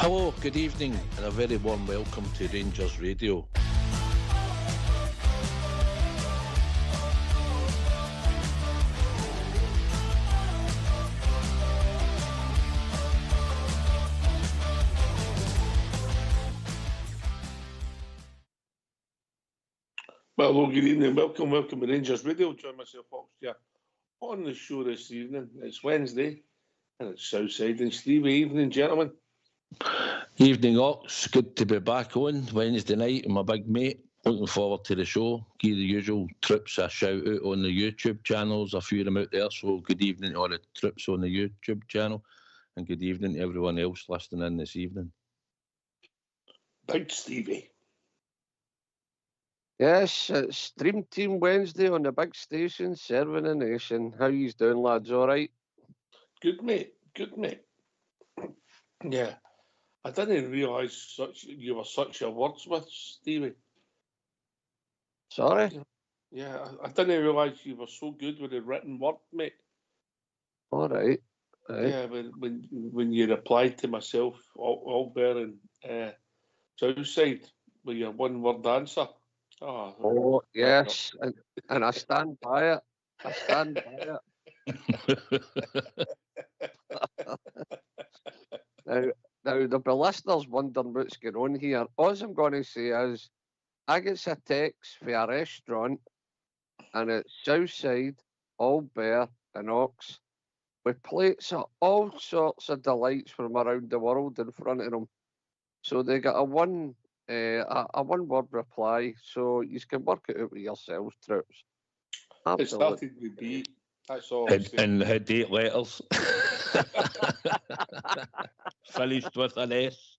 Hello, good evening, and a very warm welcome to Rangers Radio. Well, hello, good evening. Welcome to Rangers Radio. Join myself, Fox, here on the show this evening. It's Wednesday, and it's Southside and Stevie. Evening, gentlemen. Evening, Ox. Good to be back on Wednesday night with my big mate. Looking forward to the show. Give the usual trips a shout out on the YouTube channels. A few of them out there. So good evening to all the trips on the YouTube channel, and good evening to everyone else listening in this evening. Big Stevie. Yes, it's Dream Team Wednesday on the big station, serving the nation. How you doing, lads? All right? Good mate. Good mate. Yeah, I didn't realise you were such a wordsmith, Stevie. Sorry? Yeah, I didn't realise you were so good with the written word, mate. All right. Yeah, when you replied to myself, Albert and Southside, with your one-word answer. Oh, yes, and I stand by it. I stand by it. Now, there'll be listeners wondering what's going on here. All I'm going to say is, I get a text for a restaurant, and it's Southside, Albert, and Ox, with plates of all sorts of delights from around the world in front of them. So they got a one-word reply, so you can work it out with yourselves, troops. It started with B. That's all. And had 8 letters. Finished with an S.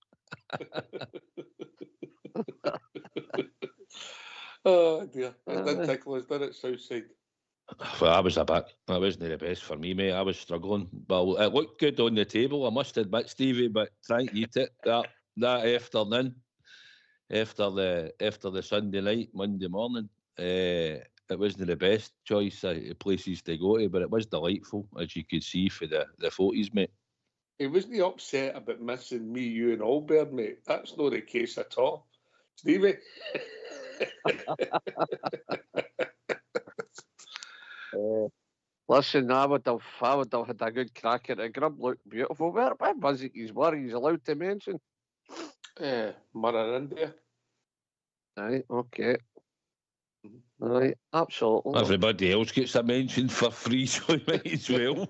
Oh dear, it did tickle us, did it, Southside? Well, I wasn't the best for me, mate. I was struggling, but it looked good on the table, I must admit, Stevie. But trying to eat it that afternoon, after the Sunday night, Monday morning, it wasn't the best choice of places to go to, but it was delightful, as you could see for the photos, mate. He wasn't upset about missing me, you, and Albert, mate. That's not the case at all, Stevie. Listen, I would have had a good crack at it. Grub looked beautiful. Where was it? He's allowed to mention. Mother India. Right, okay. Right, absolutely. Everybody else gets a mention for free, so he might as well.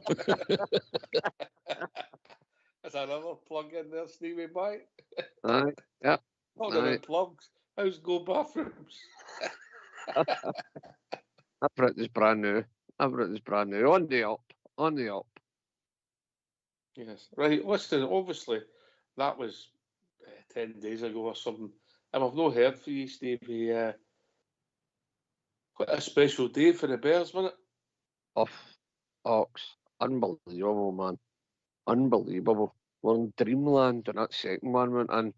That's another plug in there, Stevie Bye. Right, yeah. Talking about plugs. How's Go Bathrooms? Everything's brand new. On the up. Yes. Right, listen, obviously, that was 10 days ago or something. And I've not heard from you, Stevie. Quite a special day for the Bears, wasn't it? Ox. Unbelievable, man. Unbelievable. We're in dreamland and that second one went in.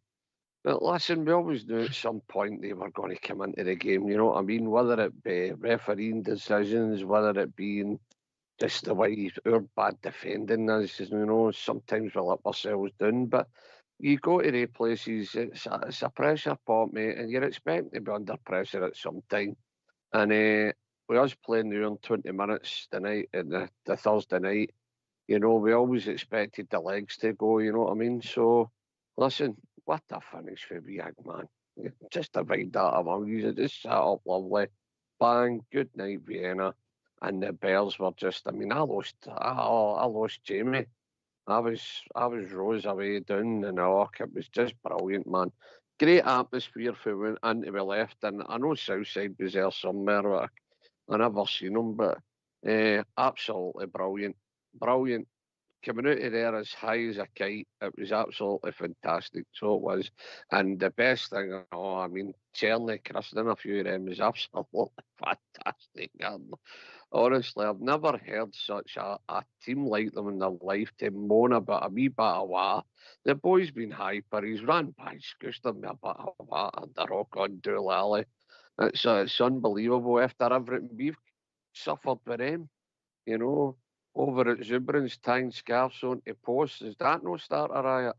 But listen, we always knew at some point they were going to come into the game, you know what I mean? Whether it be refereeing decisions, whether it being just the way our bad defending is, you know, sometimes we let ourselves down. But you go to the places, it's a pressure pot, mate, and you're expecting to be under pressure at some time. And we was playing there in 20 minutes tonight, the Thursday night. You know, we always expected the legs to go, you know what I mean? So, listen, what a finish for the young man. Just to find that among you, just sat up lovely. Bang, good night, Vienna. And the Bears were just, I mean, I lost Jamie. I was rose away down in the Arc. It was just brilliant, man. Great atmosphere for when into we left. And I know Southside was there somewhere, but I never seen him. But absolutely brilliant. Brilliant. Coming out of there as high as a kite, it was absolutely fantastic. So it was. And the best thing, I mean, Charlie christening a few of them was absolutely fantastic. And honestly, I've never heard such a team like them in their life to moan about a wee bit of what. The boy's been hyper. He's ran by Scouston with a bit of what and the rock on Doolally. It's unbelievable after everything we've suffered with him, you know. Over at Zubrin's tying scarves onto posts. Is that no starter riot?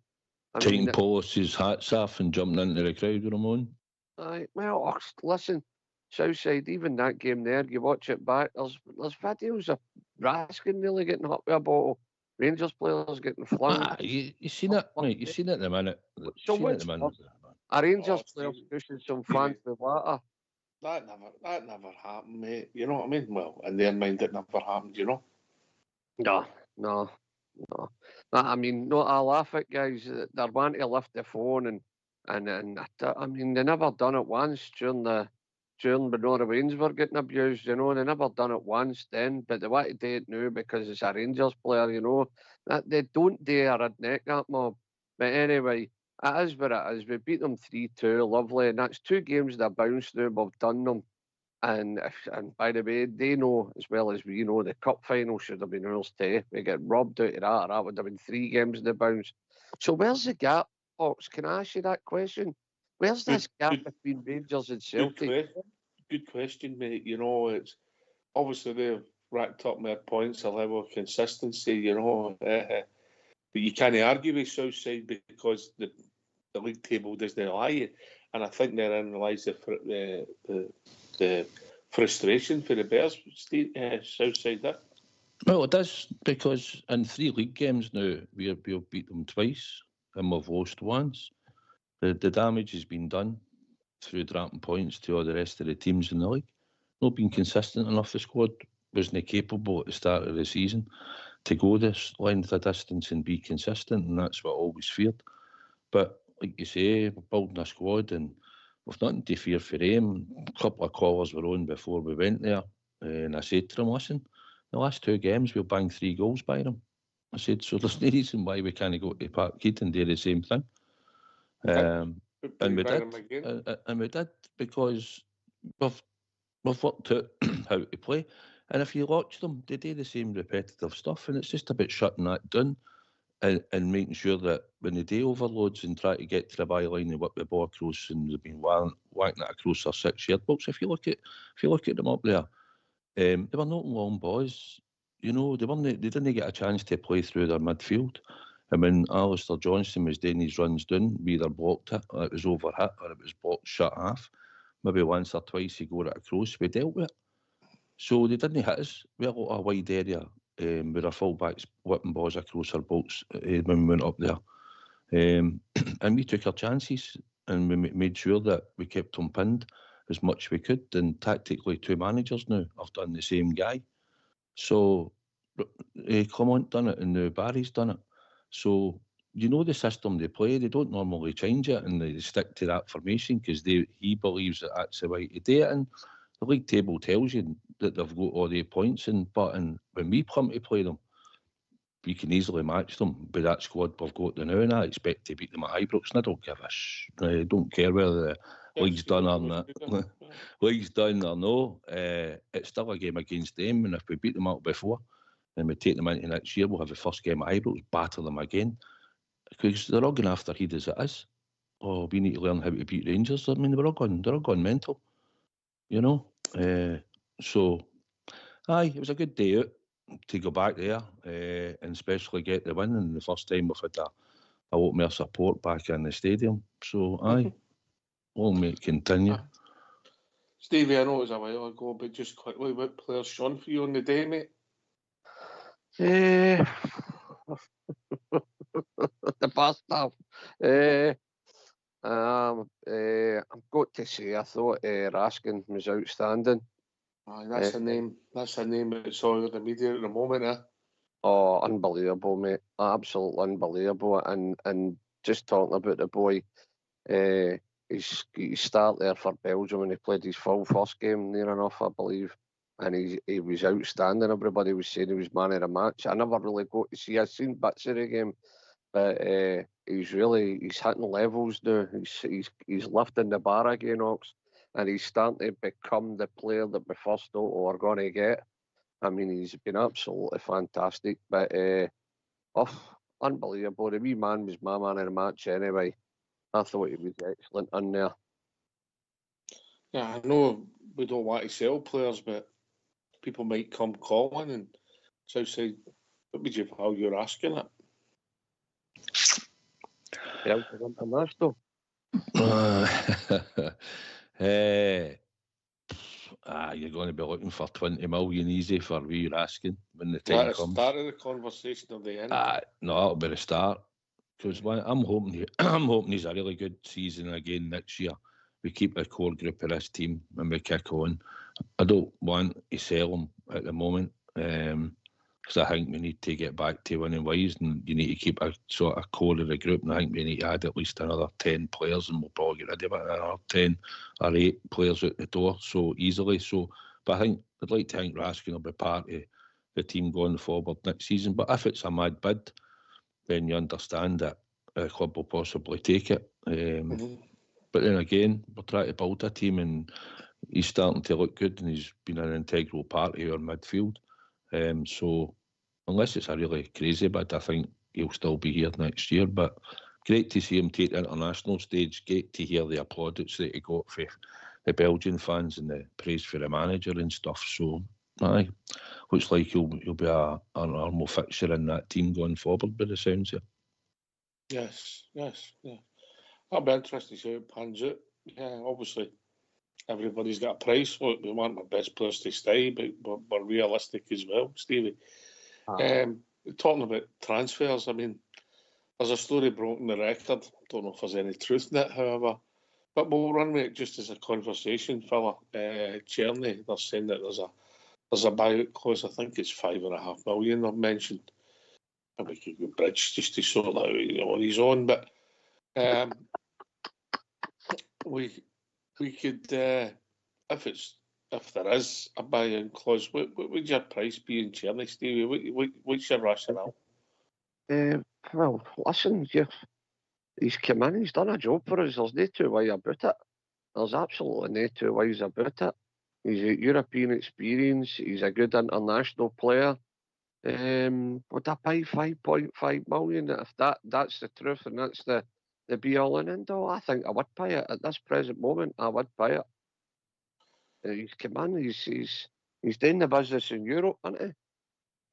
Taking Polis's hats off and jumping into the crowd, Ramon. Aye, well, listen, Southside, even that game there, you watch it back, there's videos of Raskin nearly getting hit with a bottle, Rangers players getting flung. You seen it, mate. You seen it in a minute. So what's a Rangers player pushing some fans with water? That never happened, mate. You know what I mean? Well, in their mind, it never happened. You know? No. I mean, no, I laugh at guys they're wanting to lift the phone and I mean, they never done it once during when Nora Waynes were getting abused, you know, they never done it once then, but they want to do it now because it's a Rangers player, you know. That they don't do a redneck, that mob. But anyway, it is what it is. We beat them 3-2, lovely, and that's 2 games that bounced now, we've done them. And by the way, they know as well as we know the cup final should have been ours too. We get robbed out of that. That would have been 3 games in the bounce. So where's the gap, Fox? Can I ask you that question? Where's this gap between Rangers and Celtic? Good question, mate. You know, it's obviously they've racked up more points, a level of consistency. You know, but you can't argue with Southside because the league table doesn't lie, and I think therein lies the frustration for the Bears, Southside there. Well, it does, because in 3 league games now, we've beat them twice and we've lost once. The damage has been done through dropping points to all the rest of the teams in the league. Not being consistent enough, the squad wasn't capable at the start of the season to go this length of distance and be consistent, and that's what I always feared. But like you say, we're building a squad and we've nothing to fear for them. A couple of callers were on before we went there, and I said to them, listen, the last 2 games we'll bang 3 goals by them. I said, so there's no reason why we can't go to Parkhead and do the same thing. And we did because we've worked out how to play. And if you watch them, they do the same repetitive stuff, and it's just about shutting that down and making sure that when they do overloads and try to get to the byline and whip the ball across, and they've been whacking it across their 6-yard box. If you look at them up there, they were not long balls. You know, they didn't get a chance to play through their midfield. And when Alistair Johnston was doing his runs down, we either blocked it, or it was overhit, or it was blocked shut half. Maybe once or twice he got it across, we dealt with it. So they didn't hit us. We had a lot of wide area with our full-backs whipping balls across our box when we went up there. And we took our chances, and we made sure that we kept them pinned as much as we could. And tactically, 2 managers now have done the same guy. So Clement done it, and now Barry's done it. So you know the system they play. They don't normally change it, and they stick to that formation because he believes that that's the way to do it. And the league table tells you that they've got all the points in, but when we come to play them, we can easily match them with that squad we've got now, and I expect to beat them at Ibrox. And I don't give a I don't care whether the league's done or not. League's done or no. It's still a game against them, and if we beat them out before and we take them into next year, we'll have the first game at Ibrox, batter them again, because they're all going after Heed as it is. Oh, we need to learn how to beat Rangers. I mean, they're all gone mental, you know. So, it was a good day out to go back there and especially get the win. And the first time we've had a lot more support back in the stadium. So, we'll make continue. Stevie, I know it was a while ago, but just quickly, what players shone for you on the day, mate? The bastard. I've got to say, I thought Raskin was outstanding. That's a name. That's a name that's all the media at the moment, Oh, unbelievable, mate! Absolutely unbelievable. And just talking about the boy, he started there for Belgium and he played his full first game near enough, I believe. And he was outstanding. Everybody was saying he was man of the match. I never really got to see. I've seen bits of the game, but he's hitting levels now. He's lifting the bar again, Ox, and he's starting to become the player that we first thought we were going to get. I mean, he's been absolutely fantastic. But unbelievable. The wee man was my man of the match anyway. I thought he was excellent in there. Yeah, I know we don't want to sell players, but people might come calling, and Southside, what would you value asking it? out of international. You're going to be looking for 20 million easy for wee Raskin when the time That comes. start of the conversation or the end? No, that'll be the start. Because I'm hoping he's a really good season again next year. We keep the core group of this team and we kick on. I don't want to sell him at the moment because I think we need to get back to winning ways, and you need to keep a sort of core of the group. And I think we need to add at least another 10 players, and we'll probably get rid of another 10 or 8 players out the door so easily. But I think I'd like to think Raskin will be part of the team going forward next season. But if it's a mad bid, then you understand that the club will possibly take it. But then again, we're trying to build a team, and he's starting to look good, and he's been an integral part of our midfield. So unless it's a really crazy bid, I think he'll still be here next year. But great to see him take the international stage. Great to hear the applaudits that he got for the Belgian fans and the praise for the manager and stuff. So looks like he'll be a normal fixture in that team going forward by the sounds of it. Yes. That'll be interesting to see how it pans out. Yeah, obviously, everybody's got a price. Look, we want the best players to stay, but we're realistic as well, Stevie. Talking about transfers, I mean, there's a story broken the record. Don't know if there's any truth in it, however. But we'll run with it just as a conversation, fella. Cherney, they're saying that there's a buyout clause. I think it's $5.5 million I've mentioned. Maybe we could go bridge just to sort out what he's on. But we could, if there is a buy-in clause, what would your price be in Cherney, Stevie? What's your rationale? Well, listen, he's come in, he's done a job for us. There's no two ways about it. There's absolutely no two ways about it. He's a European experience. He's a good international player. Would I pay 5.5 million? If that's the truth and that's the be all and end all, I think I would pay it at this present moment. I would pay it. He's come in. He's doing the business in Europe, isn't he?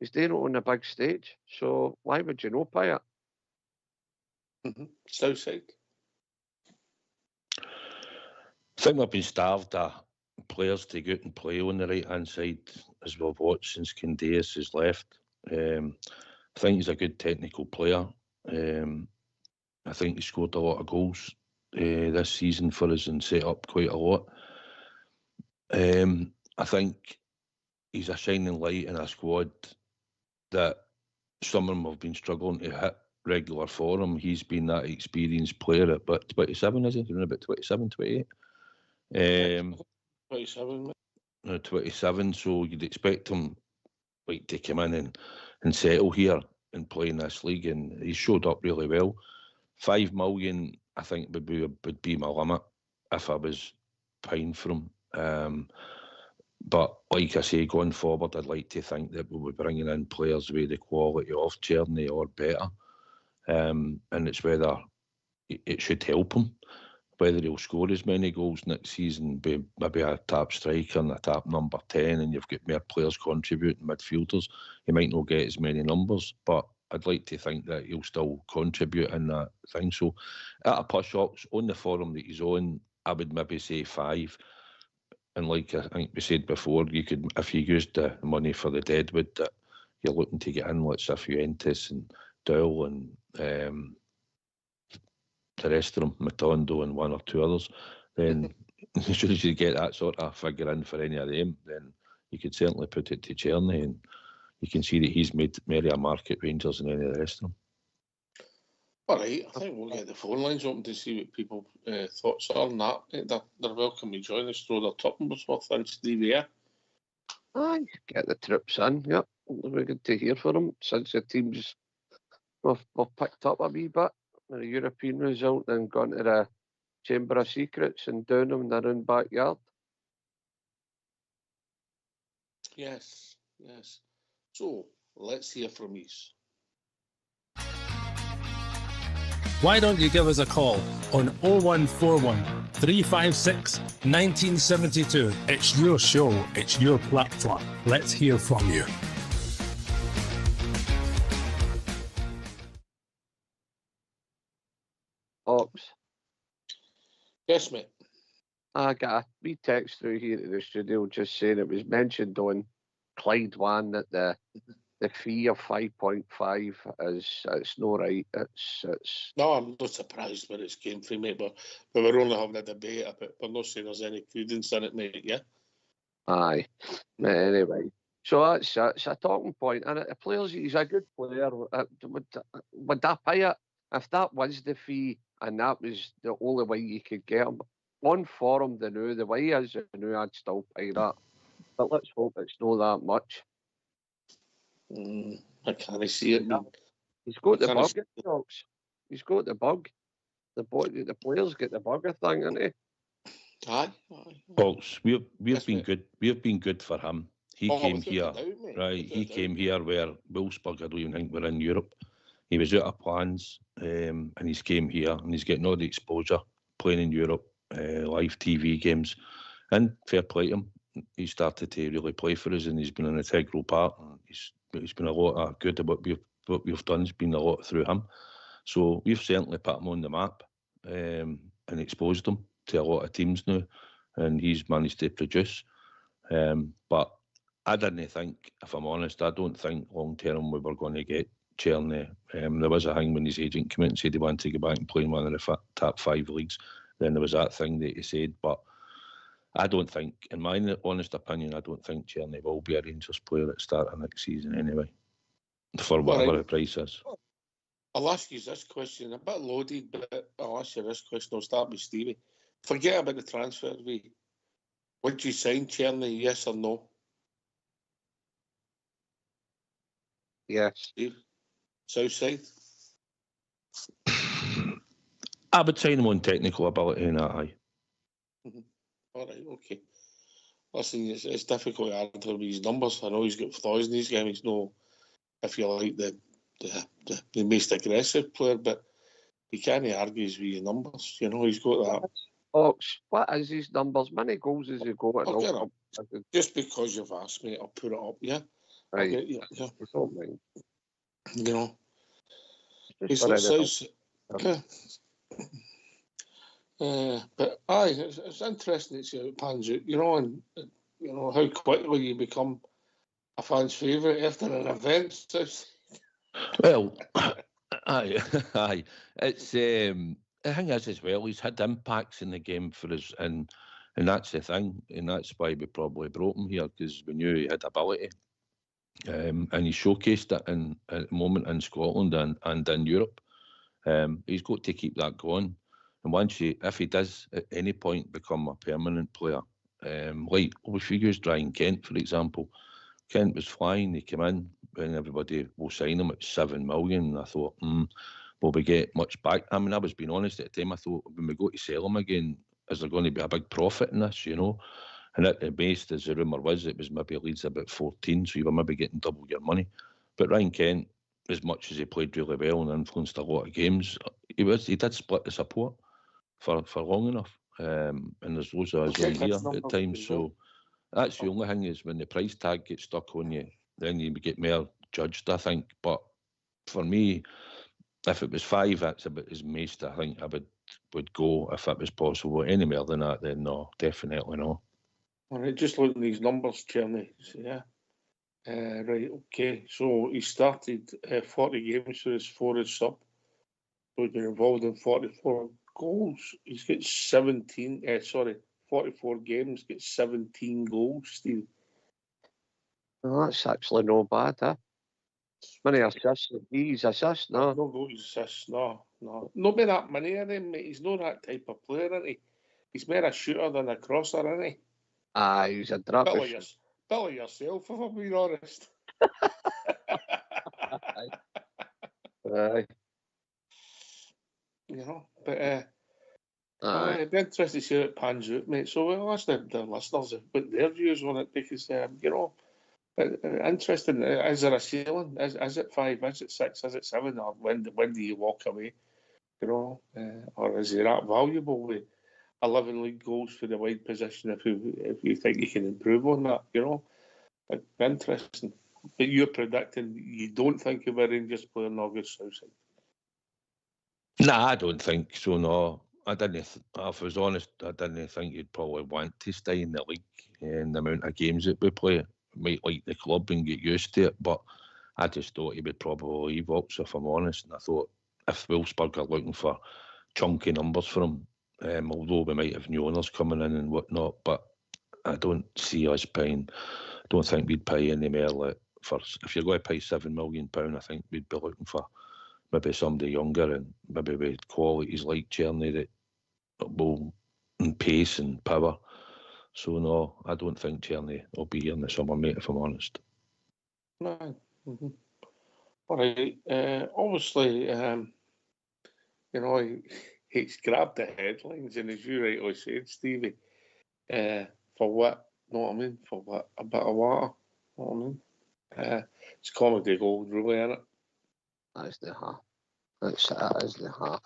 He's doing it on the big stage. So why would you not pay it? Southside. I think we've been starved of players to go out and play on the right hand side, as we've watched since Candeas has left. I think he's a good technical player. I think he scored a lot of goals this season for us and set up quite a lot. I think he's a shining light in a squad that some of them have been struggling to hit regular form. He's been that experienced player at 27, is he? He's about 27, 28. 27. 27, so you'd expect him to come in and settle here and play in this league, and he showed up really well. 5 million, I think, would be my limit if I was paying for him. But like I say, going forward, I'd like to think that we'll be bringing in players with the quality of Cherney or better, and it's whether it should help him. Whether he'll score as many goals next season, be maybe a top striker and a top number 10, and you've got more players contributing, midfielders, he might not get as many numbers, but I'd like to think that he'll still contribute in that thing. So at a push-ups, on the forum that he's on, I would maybe say 5. And like I think we said before, you could, if you used the money for the deadwood that you're looking to get in, let's say Fuentes and Dowell and the rest of them, Matondo and 1 or 2 others, then as soon as you get that sort of figure in for any of them, then you could certainly put it to Cherney, and you can see that he's made merry a market Rangers than any of the rest of them. All right, I think we'll get the phone lines open to see what people's thoughts are on that. They're welcome to join us, throw their tuppence worth in, Stevie. Aye, get the trips in. Yep, we're good to hear from them since the teams we've picked up a wee bit. A European result and gone to the Chamber of Secrets and down them in their own backyard. Yes. So, let's hear from you. Why don't you give us a call on 0141 356 1972? It's your show, it's your platform. Let's hear from you. Ox? Yes, mate. I got a wee text through here to the studio just saying it was mentioned on Clyde One that the fee of 5.5 is it's no right. It's No, I'm not surprised where it's came from, mate, but we're only having a debate about it. We're not saying there's any credence in it, mate, yeah? aye. But anyway, so it's a talking point, and the players, he's a good player. Would I pay it if that was the fee and that was the only way you could get him on form? The way he is now, I'd still pay that. But let's hope it's not that much. I can't see it. He's got the kinda bug, Ox. He's got the bug. The players get the bugger thing, isn't he? Aye. Folks, we've Yes, been mate. good. We've been good for him. He came without a here, doubt, mate. right? Without He a doubt. came here where Wolfsburg, I don't even think we're in Europe. He was out of plans, and he's came here and he's getting all the exposure, playing in Europe, live TV games, and fair play to him. He started to really play for us, and he's been an integral part. And he's been a lot of good at what we've done. It's been a lot through him. So we've certainly put him on the map and exposed him to a lot of teams now, and he's managed to produce. But I didn't think, if I'm honest, I don't think long term we were going to get Cherny. There was a thing when his agent came out and said he wanted to go back and play in one of the top 5 leagues. Then there was that thing that he said, but I don't think, in my honest opinion, I don't think Cherny will be a Rangers player at the start of next season anyway, for whatever the price is. I'll ask you this question, a bit loaded, but I'll ask you this question. I'll start with Stevie. Forget about the transfer fee. Would you sign Cherny, yes or no? Yes. Steve? Southside? I would sign him on technical ability and that, aye. All right, okay. Listen, it's difficult to argue with his numbers. I know he's got flaws in his game. He's no, if you like, the most aggressive player, but you can't argue with his numbers. You know, he's got that. Ox, what is his numbers? Many goals has he got? I'll get up. Just because you've asked me, I'll put it up, yeah? Right. I'll get you, yeah. I don't mind. You know, Just he's but aye, it's interesting to see how it pans out, you know, and you know how quickly you become a fan's favourite after an event. Well, aye. It's the thing is as well. He's had impacts in the game for us, and that's the thing, and that's why we probably brought him here, because we knew he had ability, and he showcased it at the moment in Scotland and in Europe. He's got to keep that going, and if he does at any point become a permanent player, like if you use Ryan Kent for example. Kent was flying. He came in and everybody will sign him at 7 million. And I thought, will we get much back? I mean, I was being honest at the time. I thought, when we go to sell him again, is there going to be a big profit in this, you know? And at the base, as the rumour was, it was maybe Leeds about 14, so you were maybe getting double your money. But Ryan Kent, as much as he played really well and influenced a lot of games, he did split the support for long enough. And there's loads of us on here at times, so... That's the only thing, is when the price tag gets stuck on you, then you get more judged, I think. But for me, if it was 5, that's about as most I think I would go if it was possible. Any more than that, then no, definitely no. All right, just looking at these numbers, Cherny. Yeah. Right, okay. So he started 40 games for his 4 sub. So he's been involved in 44 goals. He's got 44 games, get 17 goals, Steve. Oh, that's actually no bad, huh? Many assists. He's assists, no. No goals, assists, no. Not by that many of them, mate. He's not that type of player, isn't he? He's more a shooter than a crosser, isn't he? Aye, he's a drabbish. Bit like yourself, if I'm being honest. Aye. You know, but... I'd be interested to see how it pans out, mate. So we'll ask the listeners what their views on it, because, you know, interesting. Is there a ceiling? Is it 5? Is it 6? Is it 7? Or when do you walk away? You know, or is he that valuable with 11 league goals for the wide position? If you think you can improve on that, you know, it'd be interesting. But you're predicting you don't think of a Rangers player in August Southside. Nah, I don't think so, no. I didn't, if I was honest, I didn't think you'd probably want to stay in the league and the amount of games that we play. Might like the club and get used to it, but I just thought he would probably leave Ox, if I'm honest. And I thought if Wolfsburg are looking for chunky numbers for him, although we might have new owners coming in and whatnot, but I don't see us paying, don't think we'd pay any more like for, if you're going to pay £7 million, I think we'd be looking for maybe somebody younger and maybe with qualities like Czerny that will, and pace and power. So no, I don't think Czerny will be here in the summer, mate, if I'm honest. No. All right. Obviously, he's grabbed the headlines, and as you rightly said, Stevie, for what? Know what I mean? For what? A bit of water. Know what I mean? It's comedy gold, really, isn't it? That's the half. That is the half.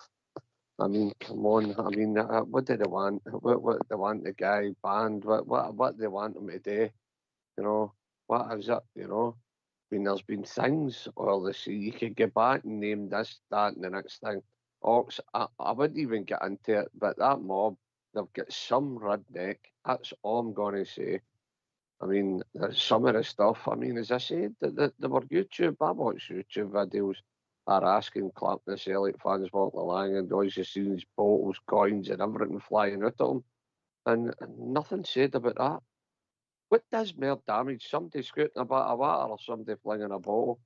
I mean, come on. I mean, what do they want? What they want the guy banned? What they want him to do? What is it? I mean, there's been things all this year. You could get back and name this, that, and the next thing. Ox, I wouldn't even get into it, but that mob, they've got some redneck. That's all I'm going to say. I mean, some of the stuff, I mean, as I said, there were YouTube, I watch YouTube videos, are asking Clapton Celtic fans what they're lying, and always just seen these bottles, coins, and everything flying out of them, and nothing said about that. What does more damage? Somebody scooting a bit of water or somebody flinging a bottle?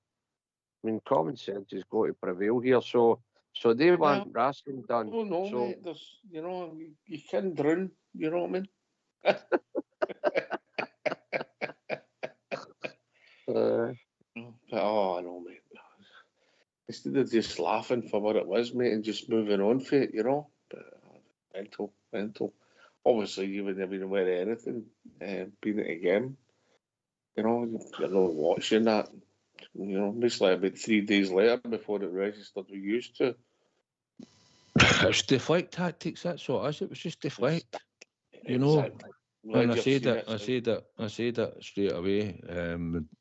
I mean, common sense has got to prevail here. So they want Raskin done. Oh no, so, mate. There's, you can drown. You know what I mean? But I know, mate. Instead of just laughing for what it was, mate, and just moving on for it, But mental. Obviously, you wouldn't have been aware of anything, being at a game. You're not watching that. Most like about 3 days later before it registered, we used to. It's deflect tactics, that's what it is. It was just deflect. Exactly. And I said it straight away.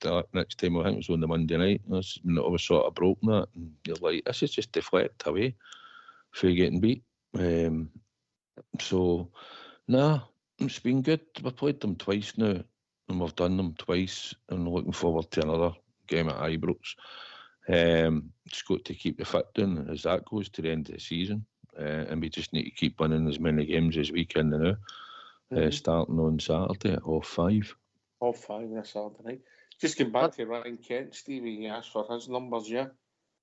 That next time, I think it was on the Monday night, I was sort of broken that. And you're like, this is just deflect away for getting beat. So, nah, it's been good. We've played them twice now, and we've done them twice, and looking forward to another game at Ibrox. Just got to keep the foot down as that goes to the end of the season, and we just need to keep winning as many games as we can now. Starting on Saturday at 5:30. 5:30 on Saturday night. Just getting back to Ryan Kent, Stevie, you asked for his numbers, yeah?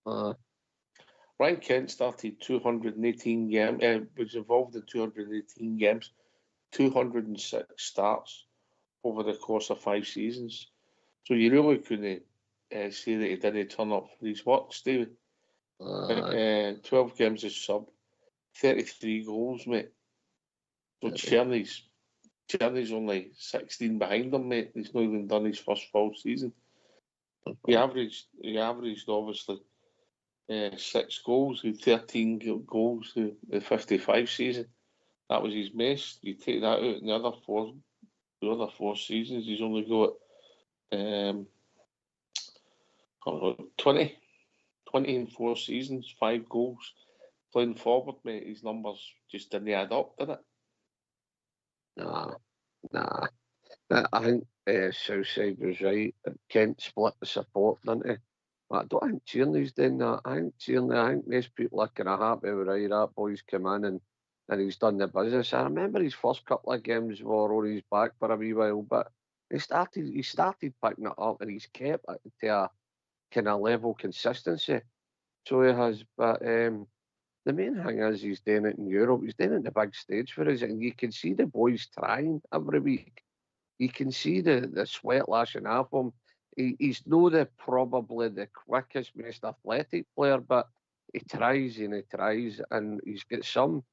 Ryan Kent started 218 games, was involved in 218 games, 206 starts over the course of 5 seasons. So you really couldn't say that he didn't turn up for his work, Stevie. 12 games as sub, 33 goals, mate. So Czerny's only 16 behind him, mate. He's not even done his first full season. He averaged obviously 6 goals, with 13 goals in the 55 season. That was his most. You take that out in the other four seasons, he's only got 20 in 4 seasons, 5 goals. Playing forward, mate, his numbers just didn't add up, did it? Nah. I think Southside was right. Kent split the support, didn't he? But I don't think Tierney's doing that. I think most people are kind of happy with right, that boy's come in and he's done the business. I remember his first couple of games were on his back for a wee while, but he started picking it up and he's kept it to a kind of level consistency. So he has, but the main thing is he's doing it in Europe. He's doing it in the big stage for us, and you can see the boys trying every week. You can see the sweat lashing off him. He's not probably the quickest, most athletic player, but he tries, and he's got some.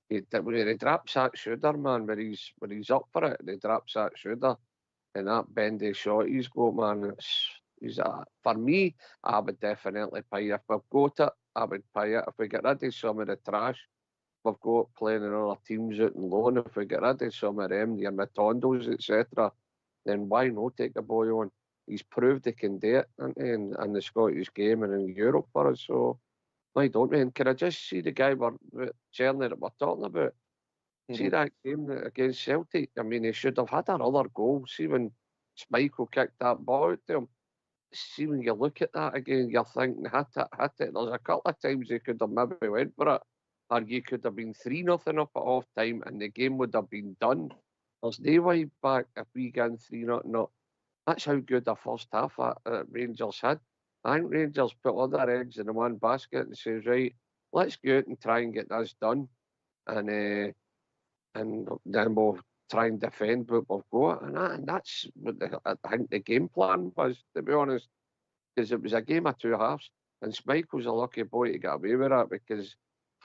When he drops that shoulder, man, when he's up for it, he drops that shoulder, and that bendy shot he's got, man. For me, I would definitely pay. If we've got it, I would pay it. If we get rid of some of the trash we've got playing in other teams out in loan, if we get rid of some of them, your Matondos, etc., then why not take the boy on? He's proved he can do it in the Scottish game and in Europe for us. So Why don't we? And can I just see the guy Journey that we're talking about? See that game against Celtic? I mean, he should have had another goal. See when Schmeichel kicked that ball out to him. See when you look at that again, you're thinking, hit it. There's a couple of times he could have maybe went for it, or you could have been 3-0 up at half time and the game would have been done. There's no way back if we get 3-0 up. That's how good the first half Rangers had. I think Rangers put all their eggs in the one basket and says, right, let's go out and try and get this done. And then we'll try and defend what we've got. And that's what I think the game plan was, to be honest, because it was a game of two halves. And Schmeichel's a lucky boy to get away with that, because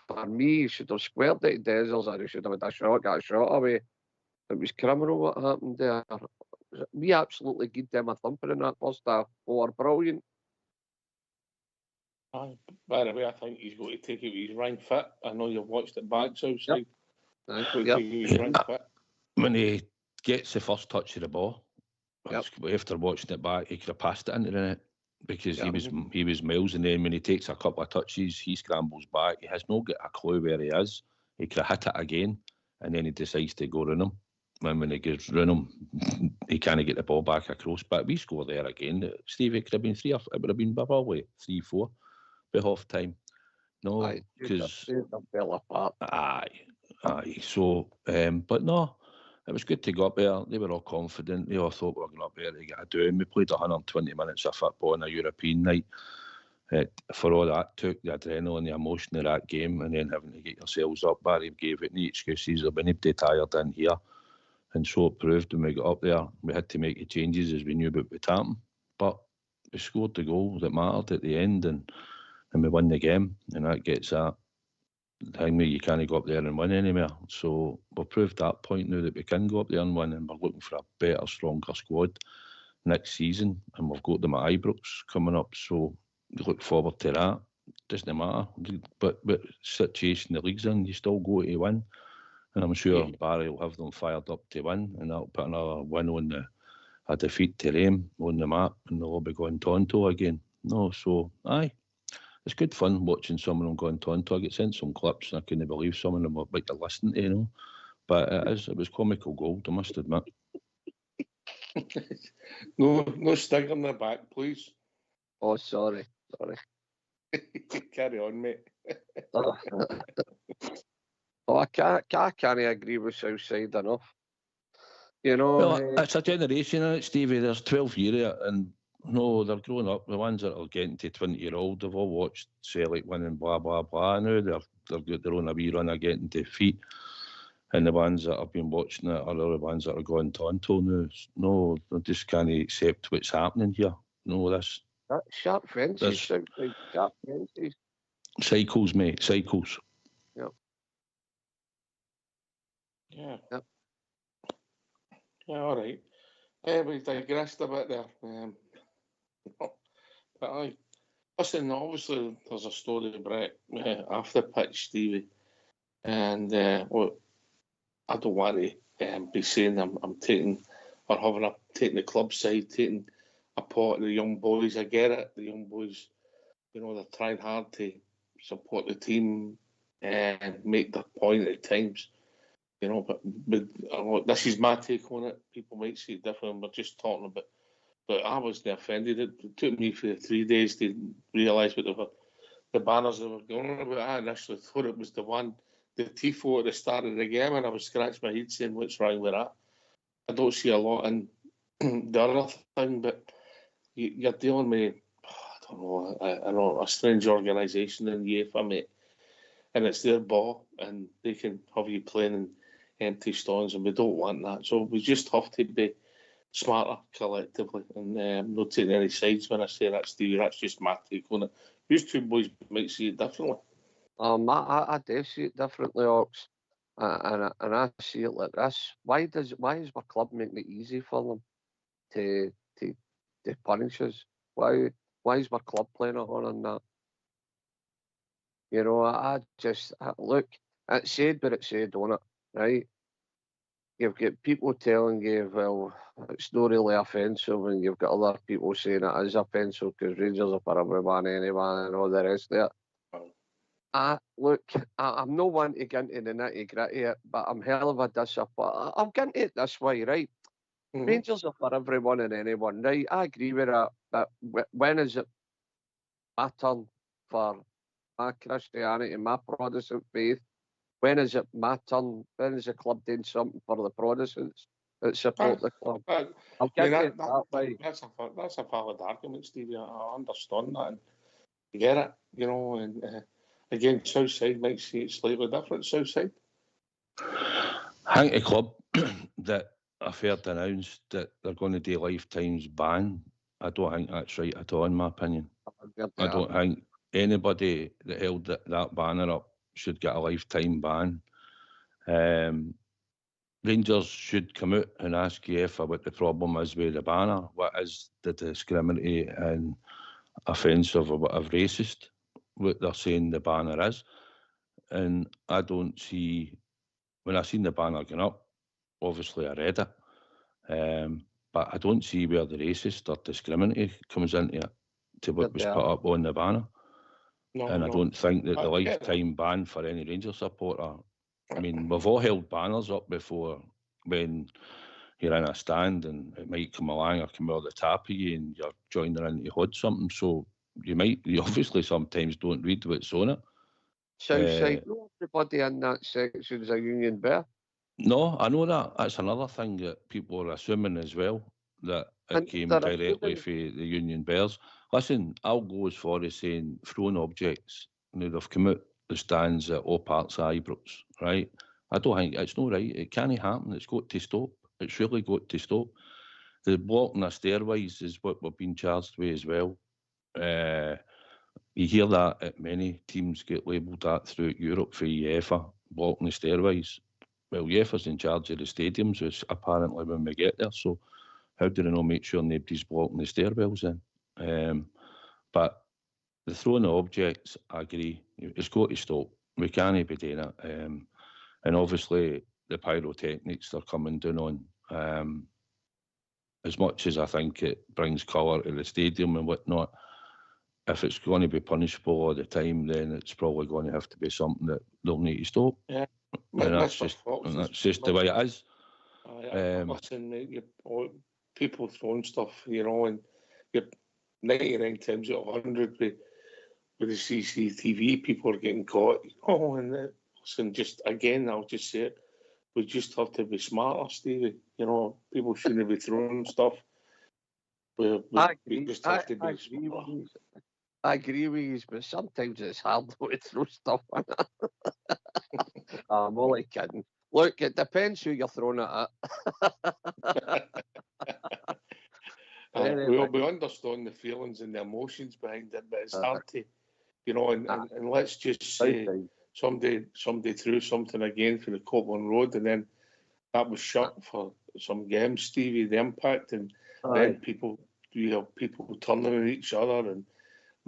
for me, he should have squared it to Dessers, or he should have had got a shot away. It was criminal what happened there. We absolutely gave them a thumper in that first half. They were brilliant. By the way, I think he's got to take it with his right foot. I know you've watched it back, so Yep. When he gets the first touch of the ball, Yep. after watching it back, he could have passed it into the net, because he was miles, and then when he takes a couple of touches, he scrambles back. He has no got a clue where he is. He could have hit it again, and then he decides to go round him. And when he goes round him, he can't get the ball back across. But we score there again. Steve, it could have been 3 or it would have been probably 3-4 by half time. No, because fell apart. Aye. So, but no, it was good to go up there. They were all confident. They all thought we were going up there to get a doing. We played 120 minutes of football on a European night. For all that took, the adrenaline, the emotion of that game, and then having to get yourselves up. Barry gave it no excuses. There been nobody tired in here. And so it proved when we got up there, we had to make the changes as we knew about what happened. But we scored the goal that mattered at the end, and we won the game. And that gets that thing where you can't go up there and win anymore. So we've proved that point now that we can go up there and win, and we're looking for a better, stronger squad next season. And we've got them at Ibrox coming up, so we look forward to that. Doesn't matter. But situation the league's in, you still go to win. And I'm sure Barry will have them fired up to win, and that'll put another win on a defeat to them on the map, and they'll all be going Tonto again. No, so aye, it's good fun watching some of them going Tonto. I get sent some clips, and I couldn't believe some of them were like to listen to, you know. But it was comical gold, I must admit. No sting in the back, please. Oh, sorry. Carry on, mate. Oh, I can't agree with Southside enough. You know, well, it's a generation in it, Stevie. There's 12 years, and no, they're growing up. The ones that are getting to 20-year-old, they've all watched Celtic winning, blah blah blah. Now they've got their own wee run of getting to feet, and the ones that have been watching it are the ones that are going Tonto now. No, they just can't accept what's happening here. No, that's sharp fences, sharp fences. Cycles, mate, cycles. Yeah. Yep. Yeah, all right. We digressed a bit there. But listen, obviously there's a story, Brett, after pitch, Stevie. And well, I don't want to be saying I'm taking the club side, taking a part of the young boys. I get it. The young boys, you know, they're trying hard to support the team and make their point at times. You know, but this is my take on it. People might see it different. We're just talking about. But I wasn't offended. It took me for 3 days to realise what the banners they were going on about. I initially thought it was the tifo at the start of the game, and I was scratching my head saying, "What's wrong with that?" I don't see a lot in the other thing, but you're dealing with, I don't know, a strange organisation in UEFA, mate, and it's their ball, and they can have you playing in empty stands, and we don't want that. So we just have to be smarter collectively, and not taking any sides when I say that, Steve. That's just my take on it. These two boys might see it differently. I do see it differently, Ox, and I see it like this. Why is our club making it easy for them to punish us? Why is our club playing it on that? You know, I just look. It said what it said, don't it? Right? You've got people telling you, well, it's not really offensive, and you've got other people saying it is offensive because Rangers are for everyone, anyone, and all the rest of it. Look, I'm no one to get into the nitty-gritty, but I'm hell of a disappointed. I'll get into it this way, right? Mhm. Rangers are for everyone and anyone, right? I agree with that, but when is it my turn for my Christianity, my Protestant faith? When is it my turn? When is the club doing something for the Protestants that support the club? I'll I get mean, it that way. that's a valid argument, Stevie. I understand that and I get it, you know. And again, Southside might see it slightly different. Southside. I think the club that I've heard announced that they're going to do lifetime's ban. I don't think that's right at all, in my opinion. I don't think anybody that held that banner up should get a lifetime ban. Rangers should come out and ask UEFA what the problem is with the banner. What is the discriminatory and offensive or whatever racist what they're saying the banner is? And I don't see, when I seen the banner going up, obviously I read it, but I don't see where the racist or discriminatory comes into it to what was put up on the banner. No, and I don't think that the lifetime ban for any Rangers supporter, I mean, we've all held banners up before when you're in a stand and it might come along or come out the top of you and you're joining in to hold something. So you obviously sometimes don't read what's on it. Southside, no everybody in that section is a Union Bear. No, I know that. That's another thing that people are assuming as well, that it came directly from the Union Bears. Listen, I'll go as far as saying thrown objects. They've come out the stands at all parts of Ibrox, right? I don't think it's not right. It can't happen. It's got to stop. It's really got to stop. The blocking the stairways is what we're being charged with as well. You hear that at many teams get labelled that throughout Europe for UEFA, blocking the stairways. Well, UEFA's in charge of the stadiums, which apparently when we get there, so how do they not make sure nobody's blocking the stairwells in? But the throwing of objects, I agree, it's got to stop. We can't be doing it. And obviously the pyrotechnics they're coming down on, as much as I think it brings colour to the stadium and whatnot, if it's going to be punishable all the time, then it's probably going to have to be something that they'll need to stop. Yeah. And that's just the way it is. Listen, people throwing stuff, and you're 99 times out of 100 with the CCTV, people are getting caught. And listen, just again, I'll just say it, we just have to be smarter, Stevie. People shouldn't be throwing stuff. We just have to be smarter. I agree with you, but sometimes it's hard to throw stuff in it. I'm only kidding. Look, it depends who you're throwing it at. We understand the feelings and the emotions behind it, but it's hard to, and let's just say somebody threw something again for the Copland Road, and then that was shut for some games, Stevie, the impact, and then you have people turning on each other and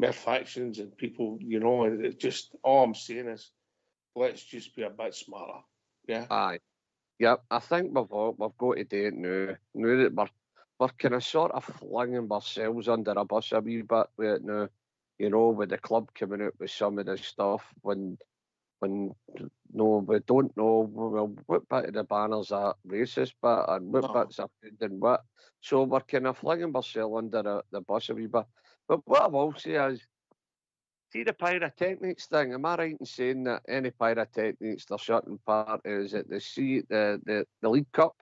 mere factions and people, it just, all I'm saying is, let's just be a bit smarter. Yeah. Aye. Yep. I think we've got to do it now. Now that we're kind of sort of flinging ourselves under a bus a wee bit with it now. With the club coming out with some of this stuff when no, we don't know. Well, what bit of the banners are racist bit and what bits are good and what. So we're kind of flinging ourselves under the bus a wee bit. But what I will say is, see the pyrotechnics thing, am I right in saying that any pyrotechnics they're shutting part is at the League Cup?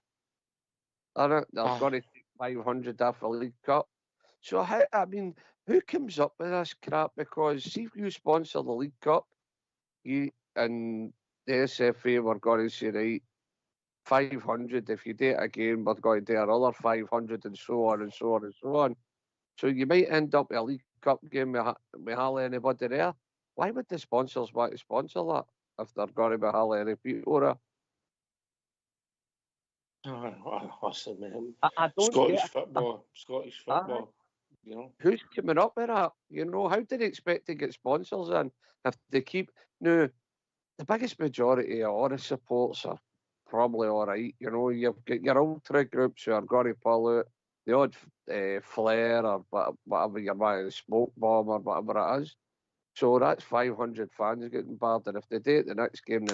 They're going to take 500 off the League Cup. So, who comes up with this crap? Because see if you sponsor the League Cup, you and the SFA were going to say, right, 500, if you do it again, we're going to do another 500 and so on and so on and so on. So you might end up with a League Cup game with hardly anybody there. Why would the sponsors want to sponsor that if they're going to be hardly any people there? Listen, man. I don't Scottish football. Who's coming up with that? How do they expect to get sponsors in if they keep... No, the biggest majority of all the supports are probably all right. You've got your ultra groups who are going to pull out the odd flare or whatever you're buying, smoke bomb or whatever it is. So that's 500 fans getting barred. And if they do it the next game.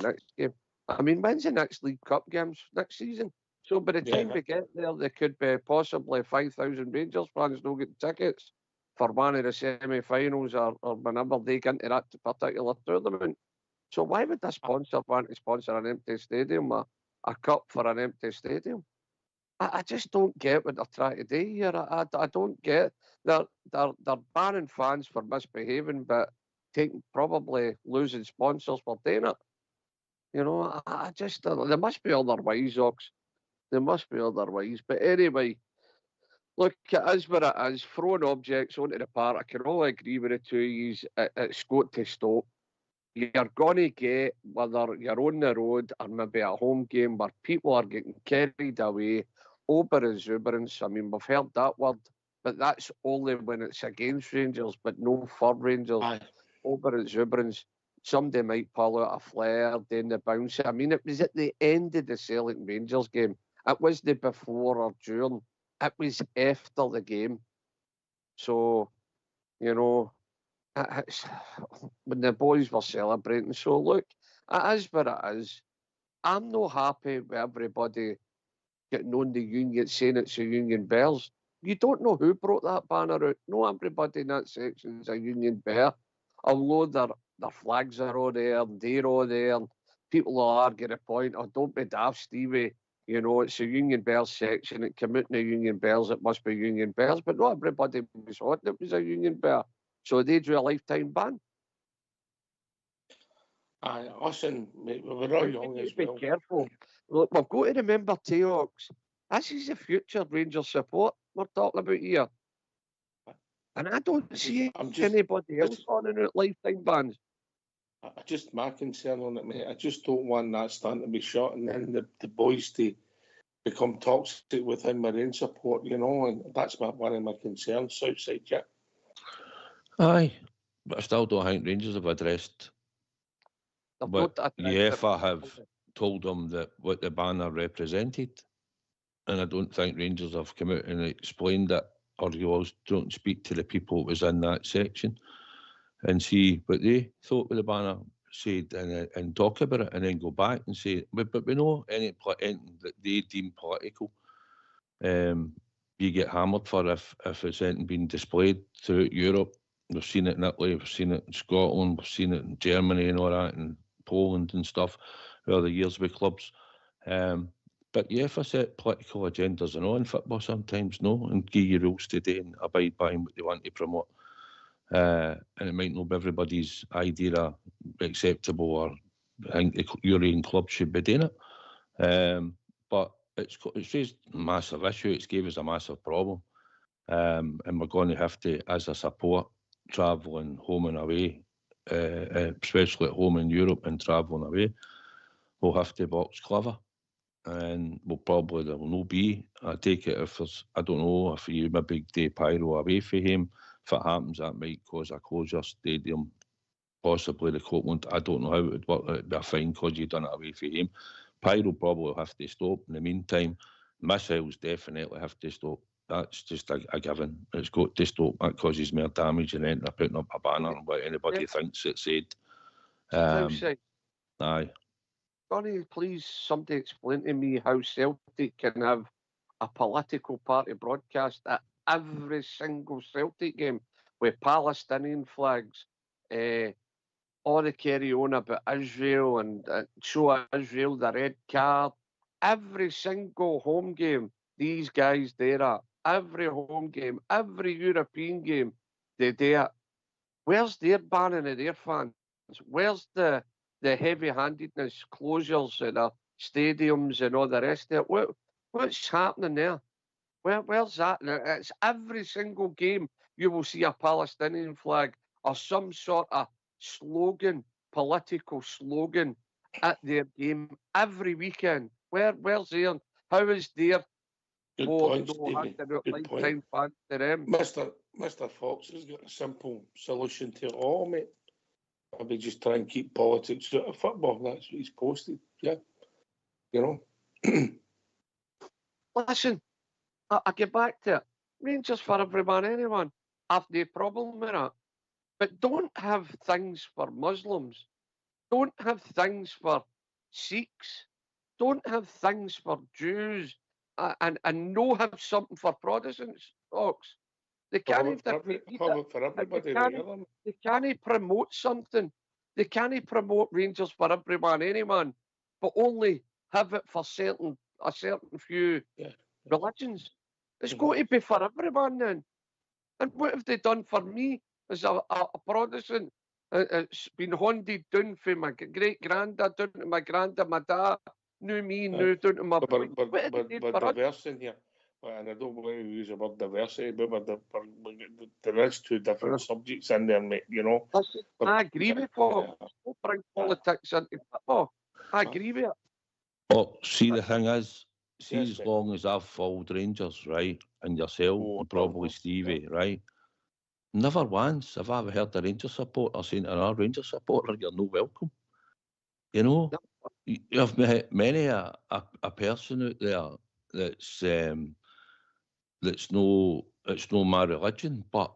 I mean, when's the next League Cup games next season? So by the time we get there, there could be possibly 5,000 Rangers fans not getting tickets for one of the semi-finals or whenever they get into that particular tournament. So why would a sponsor want to sponsor an empty stadium, a cup for an empty stadium? I just don't get what they're trying to do here. I don't get. They're banning fans for misbehaving, but probably losing sponsors for doing it. You know, I just there must be other ways, Ox. There must be other ways. But anyway, look, it is what it is. Throwing objects onto the park, I can only agree with the two of you. It's got to stop. You're going to get, whether you're on the road or maybe a home game where people are getting carried away, over-exuberance. I mean, we've heard that word, but that's only when it's against Rangers, but no for Rangers. Over-exuberance. Somebody might pull out a flare, then the bounce. I mean, it was at the end of the Celtic Rangers game. It was the before or during. It was after the game. So, you know, it's, when the boys were celebrating. So, look, it is what it is. I'm not happy with everybody getting on the union, saying it's a Union Bears. You don't know who brought that banner out. Not everybody in that section is a Union Bear. Although their flags are all there, and they're all there, and people will argue the point, oh, don't be daft, Stevie. You know, it's a Union Bears section. It came out in the Union Bears. It must be Union Bears. But not everybody was hot. It was a Union Bear. So they drew a lifetime ban. Listen, mate, we were all young as well. Be careful. Look, we've got to remember, Teox, this is the future Rangers support we're talking about here. And I don't see anybody else running out lifetime bans. My concern on it, mate, I just don't want that stand to be shot and then the boys to become toxic within my own support, you know, and that's one of my concerns, Southside, yeah. Aye, but I still don't think Rangers have addressed what UEFA have told them that what the banner represented. And I don't think Rangers have come out and explained that, or you also don't speak to the people that was in that section and see what they thought with the banner said and talk about it and then go back and say, but we know anything that they deem political, you get hammered for if it's anything being displayed throughout Europe. We've seen it in Italy, we've seen it in Scotland, we've seen it in Germany and all that, and Poland and stuff, over the years with clubs. But yeah, if I set political agendas and all in football sometimes, no, and give you rules today and abide by what they want to promote. And it might not be everybody's idea acceptable, or I think the European club should be doing it. But it's raised a massive issue. It's gave us a massive problem. And we're going to have to, as a support, travelling home and away, especially at home in Europe and travelling away, we'll have to box clever. And there will no be. I take it if there's, I don't know, if you maybe do pyro away for him, if it happens, that might cause a closure stadium, possibly the Copeland. I don't know how it would work. It would be a fine because you've done it away for him. Pyro probably will have to stop. In the meantime, missiles definitely have to stop. That's just a given. It's got to stop. That causes more damage than they're putting up a banner and what anybody thinks it said. Aye. Johnny, please, somebody explain to me how Celtic can have a political party broadcast at every single Celtic game with Palestinian flags, all the carry on about Israel and show Israel the red card. Every single home game, these guys do that. Every home game, every European game, they do it. Where's their banning of their fans? Where's the heavy-handedness, closures at the stadiums and all the rest of it? What's happening there? Where's that? It's every single game you will see a Palestinian flag or some sort of slogan, political slogan at their game every weekend. Where's there? How is there? Good point, Stevie. Good point. Fans to them? Mr. Fox has got a simple solution to it all, mate. Maybe just try and keep politics out of football. That's what he's posted. Yeah. You know. Listen, I get back to it. Rangers for everyone, anyone. I've no problem with that. but don't have things for Muslims. Don't have things for Sikhs. Don't have things for Jews. And no have something for Protestants, folks. They can't for everybody. They can't promote something. They can't promote Rangers for everyone, any man, but only have it for a certain few religions. It's got to be for everyone then. And what have they done for me as a Protestant? It's been handed down from my great-granddad, down to my granddad, my dad, down to my boy. But diversity here, and I don't want to use the word diversity, but there is two different subjects in there, mate, you know. I agree with you. Don't bring politics into football. I agree with it. Oh, see, the thing is, as long as I've followed Rangers, right, and yourself, and probably Stevie, right, never once have I ever heard a Rangers supporter saying to another Rangers supporter, you're no welcome. You know, you've met many a person out there that's it's no my religion, but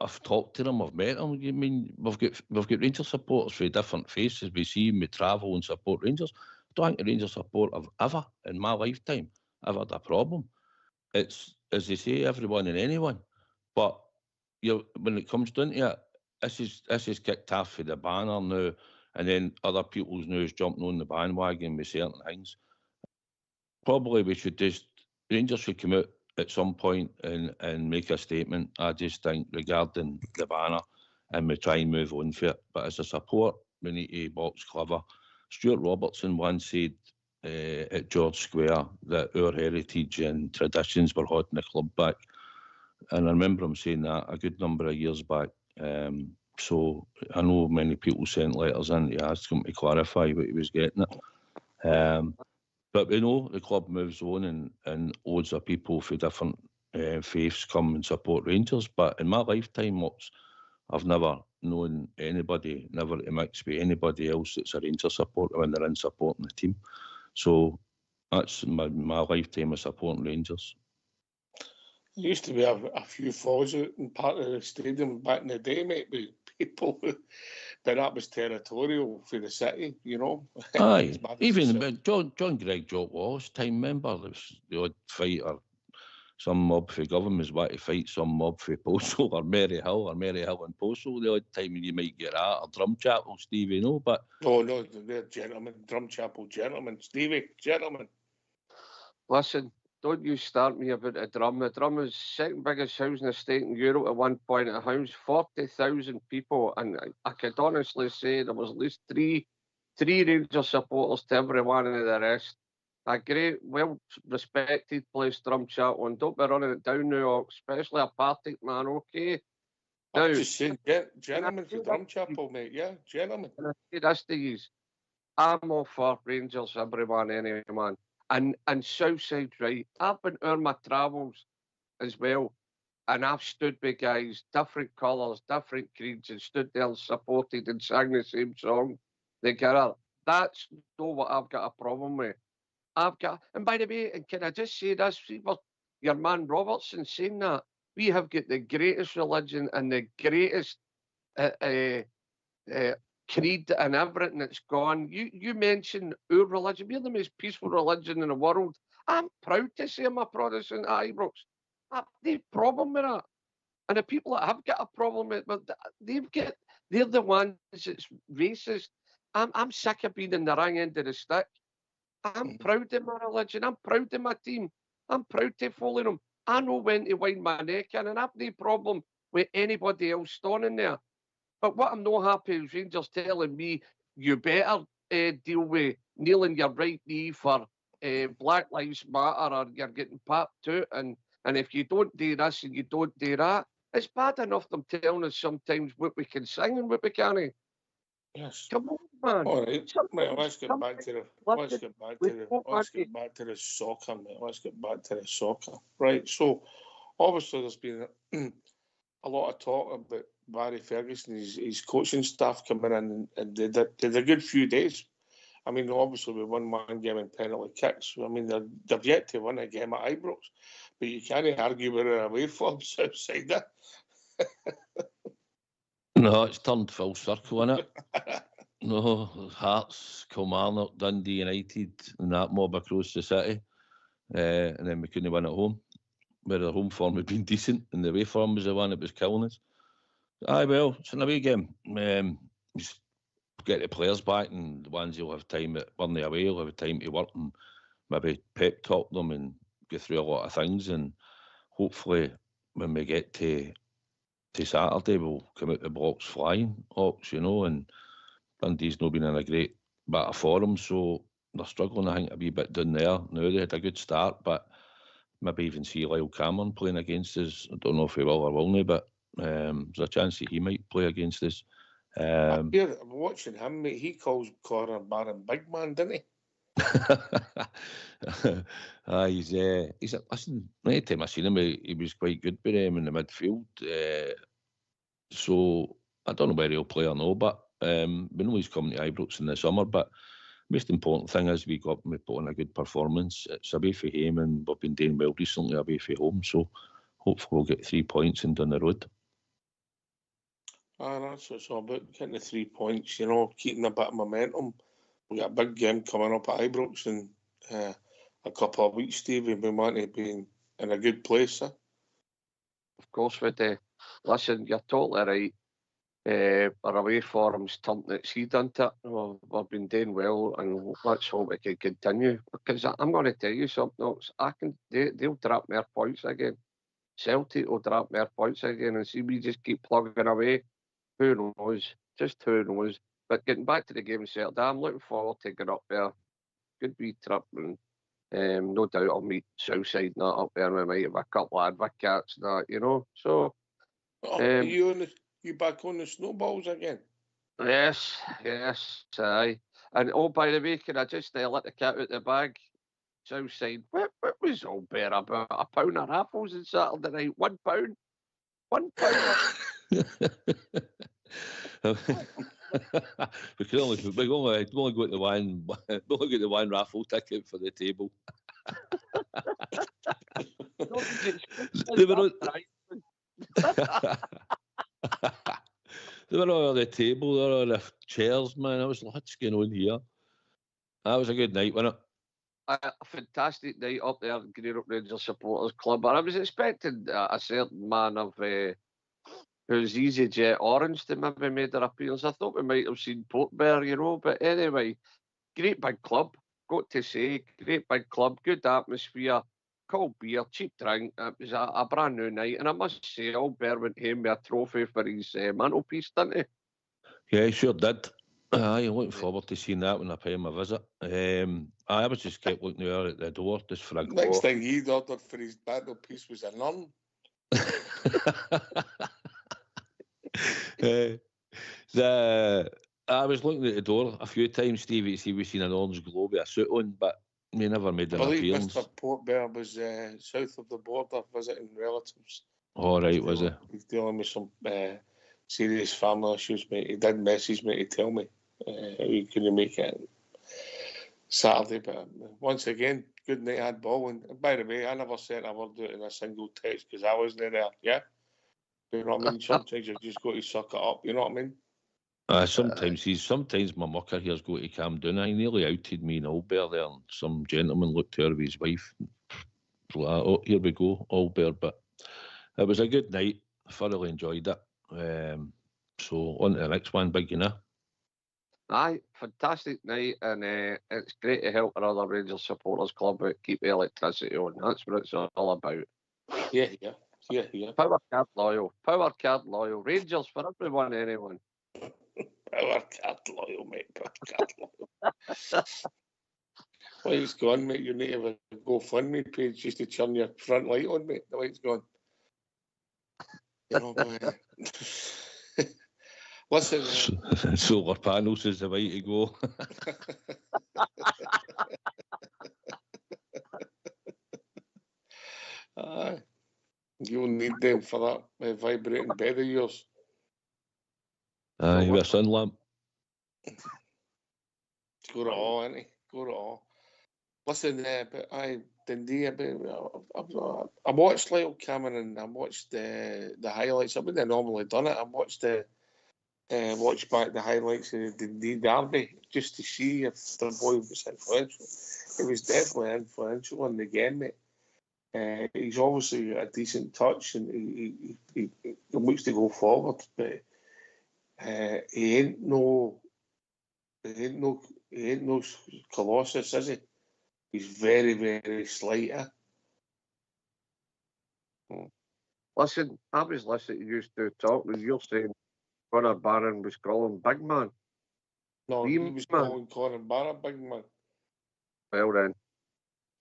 I've talked to them, I've met them. You mean we've got Rangers supporters for different faces. We see them, we travel and support Rangers. I don't think a Rangers support I've ever in my lifetime ever had a problem. It's, as they say, everyone and anyone. But when it comes down to it, this is kicked off for the banner now, and then other people's now is jumping on the bandwagon with certain things. Probably Rangers should come out at some point and make a statement, I just think, regarding the banner, and we try and move on for it. But as a support, we need to box clever. Stuart Robertson once said at George Square that our heritage and traditions were holding the club back. And I remember him saying that a good number of years back. So I know many people sent letters in to ask him to clarify what he was getting at. But we know the club moves on and loads of people for different faiths come and support Rangers. But in my lifetime, I've never known anybody, never to mix with anybody else that's a Rangers supporter when they're in supporting the team. So that's my lifetime of supporting Rangers. There used to be a few falls out in part of the stadium back in the day, mate, with people that was territorial for the city, you know. Aye, even John Gregg Jock Wallace time, remember, there was the odd fight or some mob for government's want to fight some mob for Postal or Maryhill and Postal the odd time, and you might get that, or Drumchapel, Stevie, no, but... Oh, no, they're gentlemen, Drumchapel gentlemen, Stevie, gentlemen. Listen, don't you start me about the Drum. The Drum is second biggest housing estate in Europe at one point. It housed 40,000 people, and I could honestly say there was at least three Rangers supporters to every one of the rest. A great, well-respected place, Drumchapel, and don't be running it down now, especially a Partick man, okay? Now, I'm just saying, gentlemen for Drumchapel, mate, yeah, gentlemen. And I say this to you, I'm all for Rangers, everyone, any man. And Southside's right. I've been on my travels as well, and I've stood with guys, different colours, different creeds, and stood there and supported and sang the same song together. That's not what I've got a problem with. And by the way, and can I just say this, your man Robertson saying that, we have got the greatest religion and the greatest creed and everything that's gone. You mentioned our religion. We're the most peaceful religion in the world. I'm proud to say I'm a Protestant at Ibrox. I have no problem with that. And the people that have got a problem with it, they're the ones that's racist. I'm sick of being in the wrong end of the stick. I'm proud of my religion. I'm proud of my team. I'm proud to follow them. I know when to wind my neck in, and I have no problem with anybody else standing there. But what I'm not happy is Rangers telling me you better deal with kneeling your right knee for Black Lives Matter, or you're getting papped out, and if you don't do this and you don't do that, it's bad enough them telling us sometimes what we can sing and what we can't. Yes. Come on, man. All right. Well, let's get back to the soccer, mate. Let's get back to the soccer. Right. So obviously there's been a lot of talk about Barry Ferguson, his coaching staff coming in and did a good few days. I mean, obviously we won one game in penalty kicks. I mean, they've yet to win a game at Ibrox, but you can't argue with it away from Southside. No, it's turned full circle, innit? No, Hearts, Kilmarnock, Dundee United, and that mob across the city. And then we couldn't win at home. Where the home form had been decent, and the away form was the one that was killing us. Aye, well, it's an away game. Just get the players back, and the ones who'll have time at Burnley away will have time to work and maybe pep talk them and go through a lot of things. And hopefully, when we get to Saturday, we'll come out the blocks flying, Hawks, and Dundee's not been in a great bit of form, so they're struggling, I think, a wee bit down there. Now they had a good start, but maybe even see Lyle Cameron playing against us. I don't know if he will or won't, but there's a chance that he might play against us. I'm watching him, mate. He calls Connor Barron big man, didn't he? Listen, any time I seen him, he was quite good with him in the midfield. So I don't know where he'll play or no, but we know he's coming to Ibrox in the summer. But most important thing is we put on a good performance. It's away for him, and we've been doing well recently away for home. So hopefully we'll get 3 points and down the road. That's what it's all about, getting the 3 points, keeping a bit of momentum. We got a big game coming up at Ibrox in a couple of weeks, Stevie. We want to be in a good place. Of course we do. Listen, you're totally right. Our away form's turned its head into it. We've been doing well, and let's hope we can continue. Because I'm going to tell you something else. They'll drop more points again. Celtic will drop more points again, and see, we just keep plugging away. Who knows? Just who knows? But getting back to the game Saturday, I'm looking forward to get up there. Good wee trip, and no doubt I'll meet Southside and that up there, and we might have a couple of advocates and that, So, you back on the snowballs again? Yes, aye. And by the way, can I just let the cat out the bag? Southside, what was all bear about? A pound of apples on Saturday night? £1? £1? we only got the one raffle ticket for the table. They were on the table, they were on the chairs, man. I was like, what's going on here? That was a good night, wasn't it? A fantastic night up there at Green Up Rangers Supporters Club. And I was expecting a certain man of who's EasyJet Orange to maybe made their appearance. I thought we might have seen Portbear, But anyway, great big club. Got to say, great big club, good atmosphere, cold beer, cheap drink. It was a brand new night. And I must say, Albert went home with a trophy for his mantelpiece, didn't he? Yeah, he sure did. I'm looking forward to seeing that when I pay him a visit. I was just kept looking there at the door just for a go. Next thing he'd ordered for his mantelpiece was a nun. I was looking at the door a few times, Stevie, to see if we've seen an orange glow with a suit on, but we never made an appearance. I believe Mr. Portbear was south of the border visiting relatives. All right, was he? He's dealing with some serious family issues, mate. He did message me to tell me how he couldn't make it Saturday, but once again, good night, had ball. And by the way, I never sent a word out in a single text because I wasn't there, yeah? You know what I mean? Sometimes you've just got to suck it up, you know what I mean? Sometimes my mucker here's got to calm down. He nearly outed me in Albert there, and some gentleman looked over his wife. Oh, here we go, Albert. But it was a good night. I thoroughly enjoyed it. So on to the next one, big, Aye, fantastic night, and it's great to help another Rangers Supporters Club out, keep the electricity on. That's what it's all about. Yeah. Power card loyal. Rangers for everyone, anyone. Power card loyal, mate. Power card loyal. The light's gone, mate. You need to have a GoFundMe page just to turn your front light on, mate. The light's gone. Listen. Solar panels is the way to go. Aye. You'll need them for that vibrating bed of yours. Aye, with a sun lamp. Go to all, ain't he? Go to all. Listen, but Dundee, I watched Lyle Cameron, I watched the highlights. I wouldn't have normally done it. I watched the watch back the highlights of the Dundee derby just to see if the boy was influential. It was definitely influential in the game, mate. He's obviously got a decent touch and he looks to go forward, but he ain't no Colossus, is he? He's very, very slight. Listen, I was listening to you two talk, and you're saying Connor Barron was calling big man. No, Wee he was man. calling Conan Barra big man. Well then,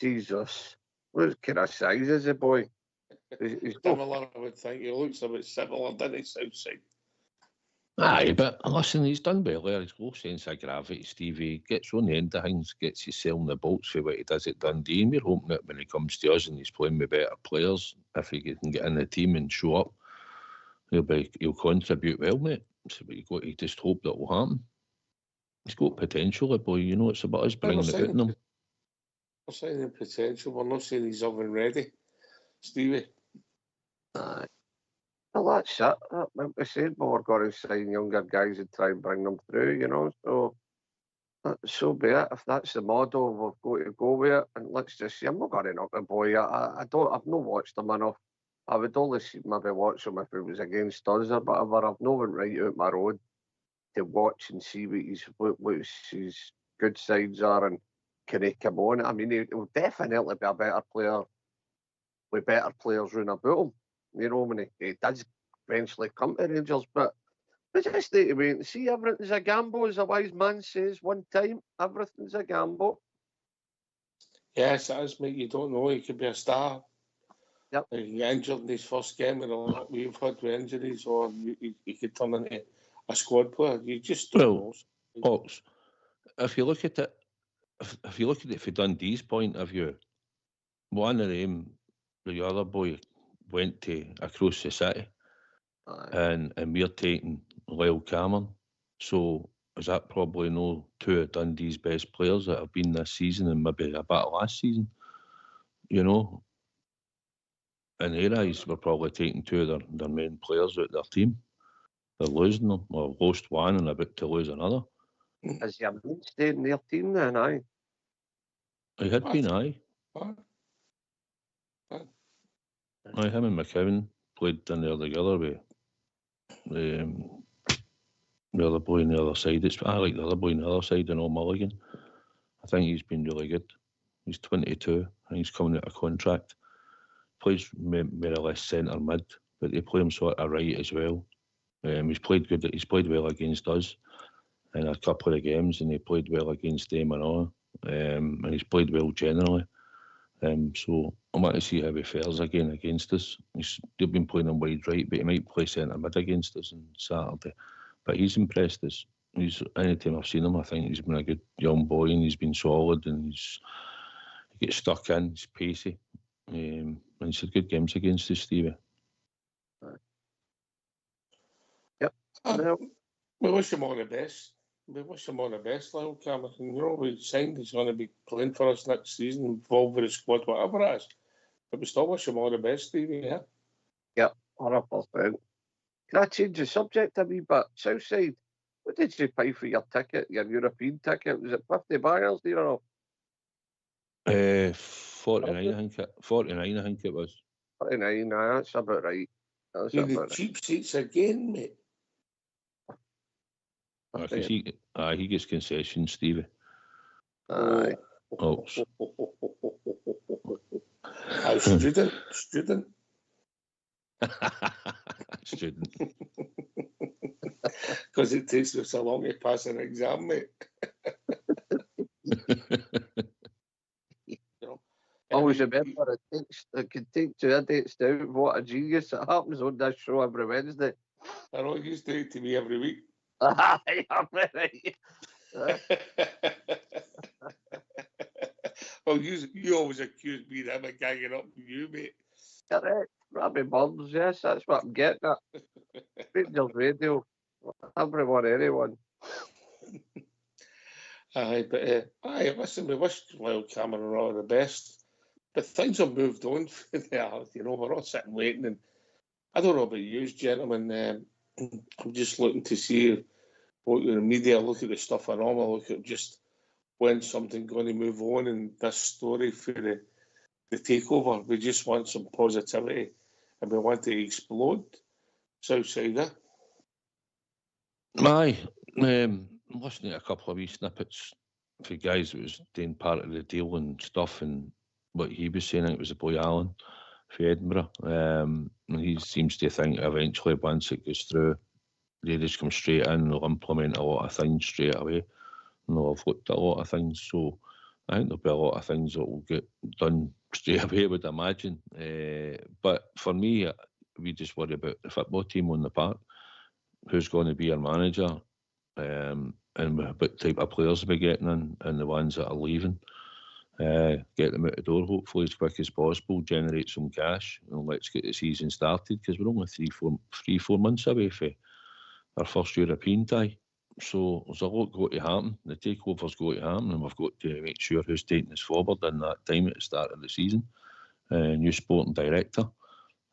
Jesus, what kind of size is the boy? He's Similar, I would think. He looks a bit similar, doesn't he, Southside? Aye, but listen, he's done well there. He's low sense of gravity, Stevie. He gets on the end of things, gets his selling the bolts for what he does at Dundee. And we're hoping that when he comes to us and he's playing with better players, if he can get in the team and show up, he'll contribute well, mate. So you got to just hope that will happen. He's got potential, the boy. You know, it's about us bringing it out in him. We're saying the potential. We're not saying he's oven ready, Stevie. Aye. Well, that's it. Like we said, we're going to sign younger guys and try and bring them through, you know. So, so be it. If that's the model, we've got to go with it. And let's just see. I'm not going to knock the boy. I've not watched him enough. I would only maybe watch him if it was against us or whatever. I've not went right out my road to watch and see what his good sides are and can he come on. I mean, he'll definitely be a better player with better players round about him. You know, when he does eventually come to Rangers, but we just need to wait and see. Everything's a gamble, as a wise man says one time. Everything's a gamble. Yes, it is, mate. You don't know. He could be a star. Yep. He get injured in his first game, and a lot we've had with injuries, or he could turn into a squad player. You just don't know. Ox, if you look at it, if you look at it from Dundee's point of view, one of them, the other boy, went to across the city, and we're taking Lyle Cameron. So is that probably no two of Dundee's best players that have been this season and maybe a bit last season? You know, in their eyes, we're probably taking two of their main players out of their team. They're losing them, or lost one and about to lose another. Is he a mainstay in their team then, aye? He had been, aye. Aye, him and McCowan played in there together with the other boy on the other side. I like the other boy on the other side, and Mulligan. I think he's been really good. He's 22, and he's coming out of contract. Plays more or less centre mid, but they play him sort of right as well. He's played good. He's played well against us in a couple of games, and he played well against them and all. And he's played well generally. So I want to see how he fares again against us. They've been playing him wide right, but he might play centre mid against us on Saturday. But he's impressed us. Anytime I've seen him, I think he's been a good young boy, and he's been solid, and he gets stuck in. He's pacey, and he's had good games against us, Stevie. Yep. We wish him all the best. Lyle Cameron. You know, we signed he's going to be playing for us next season, involved with the squad, whatever it is. But we still wish him all the best, Stevie, yeah? Yep, 100%. Can I change the subject a wee bit? Southside, what did you pay for your ticket, your European ticket? Was it 50 bangers, do you know? 49, I think it was. 49, that's about right. That's You're the about cheap seats again, mate. He gets concessions, Stevie. Aye. Oh. Student. Student. Because it takes you so long to pass an exam, mate. Always remember, it can take 2 dates down. What a genius. It happens on this show every Wednesday. I know, you do it to me every week. Aye, I'm right. Well, you always accuse me that I'm ganging up with you, mate. Correct. Robbie Burns, yes, that's what I'm getting at. Rangers Radio. Everyone, anyone. Aye, but listen, we wish Lyle Cameron all the best. But things have moved on from there. You know, we're all sitting waiting. And I don't know about you, gentlemen. I'm just looking to see what the media look at the stuff I normally look at, just when something going to move on in this story for the takeover. We just want some positivity and we want to explode Southsider. Aye, listening to a couple of wee snippets for guys that was doing part of the deal and stuff, and what he was saying, it was the boy Alan for Edinburgh. And he seems to think eventually once it goes through, they just come straight in, they'll implement a lot of things straight away, and they'll have looked at a lot of things. So I think there'll be a lot of things that will get done straight away, I would imagine. But for me, we just worry about the football team on the park, who's going to be our manager, and what type of players we're getting in, and the ones that are leaving. Get them out the door hopefully as quick as possible, generate some cash, and let's get the season started, because we're only 3-4 months away from our first European tie. So there's a lot going to happen. The takeover's going to happen, and we've got to make sure who's taking us forward in that time at the start of the season. New sporting director,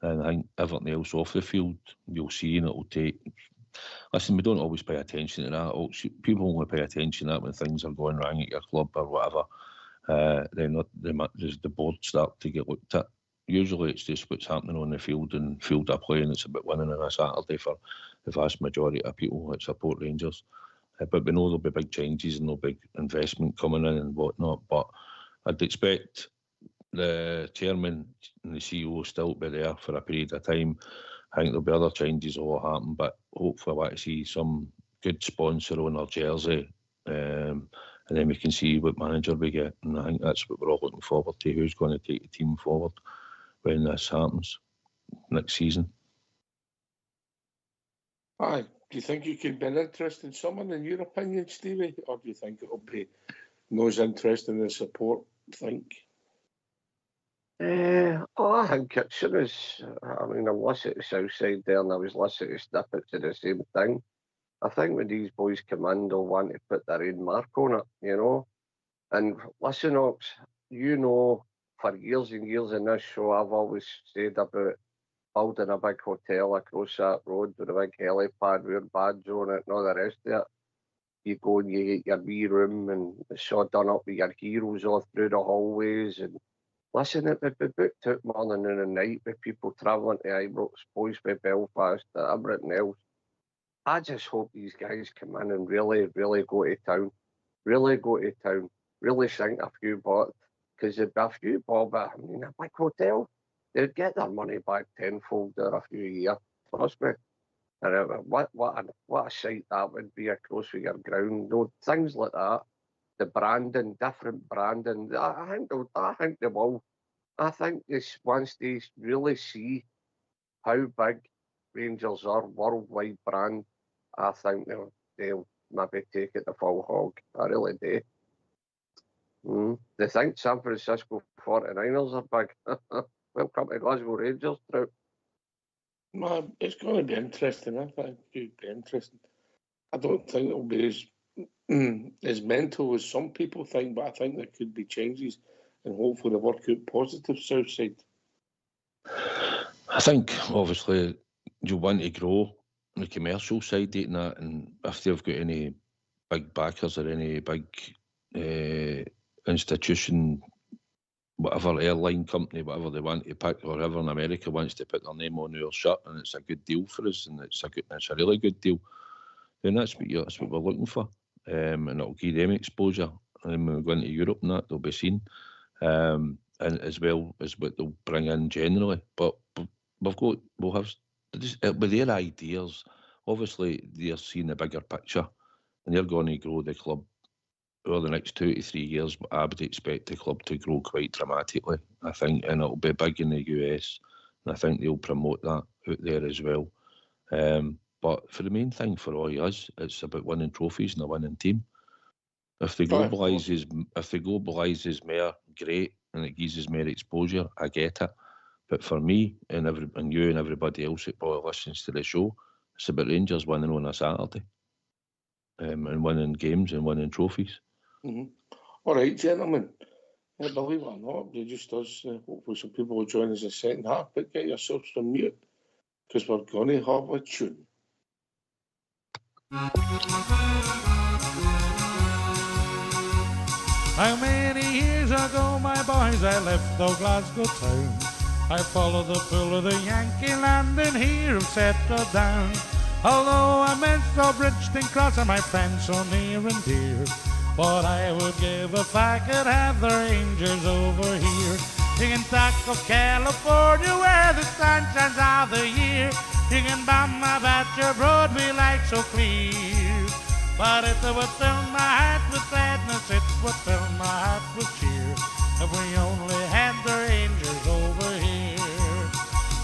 and I think everything else off the field you'll see, and it'll take. Listen, we don't always pay attention to that. People only pay attention to that when things are going wrong at your club or whatever. Then the board start to get looked at. Usually it's just what's happening on the field and field of play, and it's about winning on a Saturday for the vast majority of people that support Rangers. But we know there'll be big changes and no big investment coming in and whatnot. But I'd expect the chairman and the CEO still be there for a period of time. I think there'll be other changes that will happen, but hopefully I want to see some good sponsor on our jersey, and then we can see what manager we get. And I think that's what we're all looking forward to, who's going to take the team forward when this happens next season. Aye. Do you think you could be an interesting someone, in your opinion, Stevie? Or do you think it'll be not as interesting as support think? I think as soon as, I mean, I'm listening to Southside there, and I was listening to snippets of the same thing. I think when these boys come in, they'll want to put their own mark on it, you know. And listen, Ox, you know, for years and years in this show, I've always said about building a big hotel across that road with a big helipad with badge on it and all the rest of it. You go and you get your wee room, and it's all done up with your heroes all through the hallways. And listen, it would be booked out morning, noon and night with people travelling to Ibrox, boys by Belfast, everything else. I just hope these guys come in and really, really go to town. Really go to town. Really sink a few bob. Because there'd be a few bob, I mean, a big hotel, they'd get their money back tenfold in a few years. Trust me. And what a sight that would be across with your ground. No, things like that. The branding, different branding. I think they will. I think this, once they really see how big Rangers are, worldwide brand, I think they'll maybe take it the full hog. I really do. They think San Francisco 49ers are big. Welcome to Glasgow Rangers, Trout. Man, it's going to be interesting. I think it'll be interesting. I don't think it'll be as mental as some people think, but I think there could be changes, and hopefully they work out positive Southside. I think obviously you want to grow the commercial side of that, and if they've got any big backers or any big institution, whatever airline company, whatever they want to pick, or whoever in America wants to put their name on our shirt, and it's a good deal for us, and it's a really good deal, then that's what we're looking for, and it'll give them exposure. And when we go into Europe and that, they'll be seen, and as well as what they'll bring in generally. But we'll have with their ideas. Obviously, they're seeing the bigger picture, and they're going to grow the club over the next 2 to 3 years. But I would expect the club to grow quite dramatically, I think, and it'll be big in the US, and I think they'll promote that out there as well. But for the main thing for all us, it's about winning trophies and a winning team. If the globalises more, great, and it gives us more exposure, I get it. But for me and you and everybody else that probably listens to the show, it's about Rangers winning on a Saturday, and winning games and winning trophies. Mm-hmm. All right, gentlemen. Believe it or not, you just us. Hopefully some people will join us in the second half, but get yourselves on mute, because we're going to have a tune. How many years ago, my boys, I left the Glasgow town. I followed the pull of the Yankee land and here have settled down. Although I met the Bridgeton Cross and my friends so near and dear, what I would give if I could have the Rangers over here. You can talk of California where the sun shines all the year. You can bomb about your Broadway light so clear. But if it would fill my heart with gladness, it would fill my heart with cheer if we only had the Rangers over here.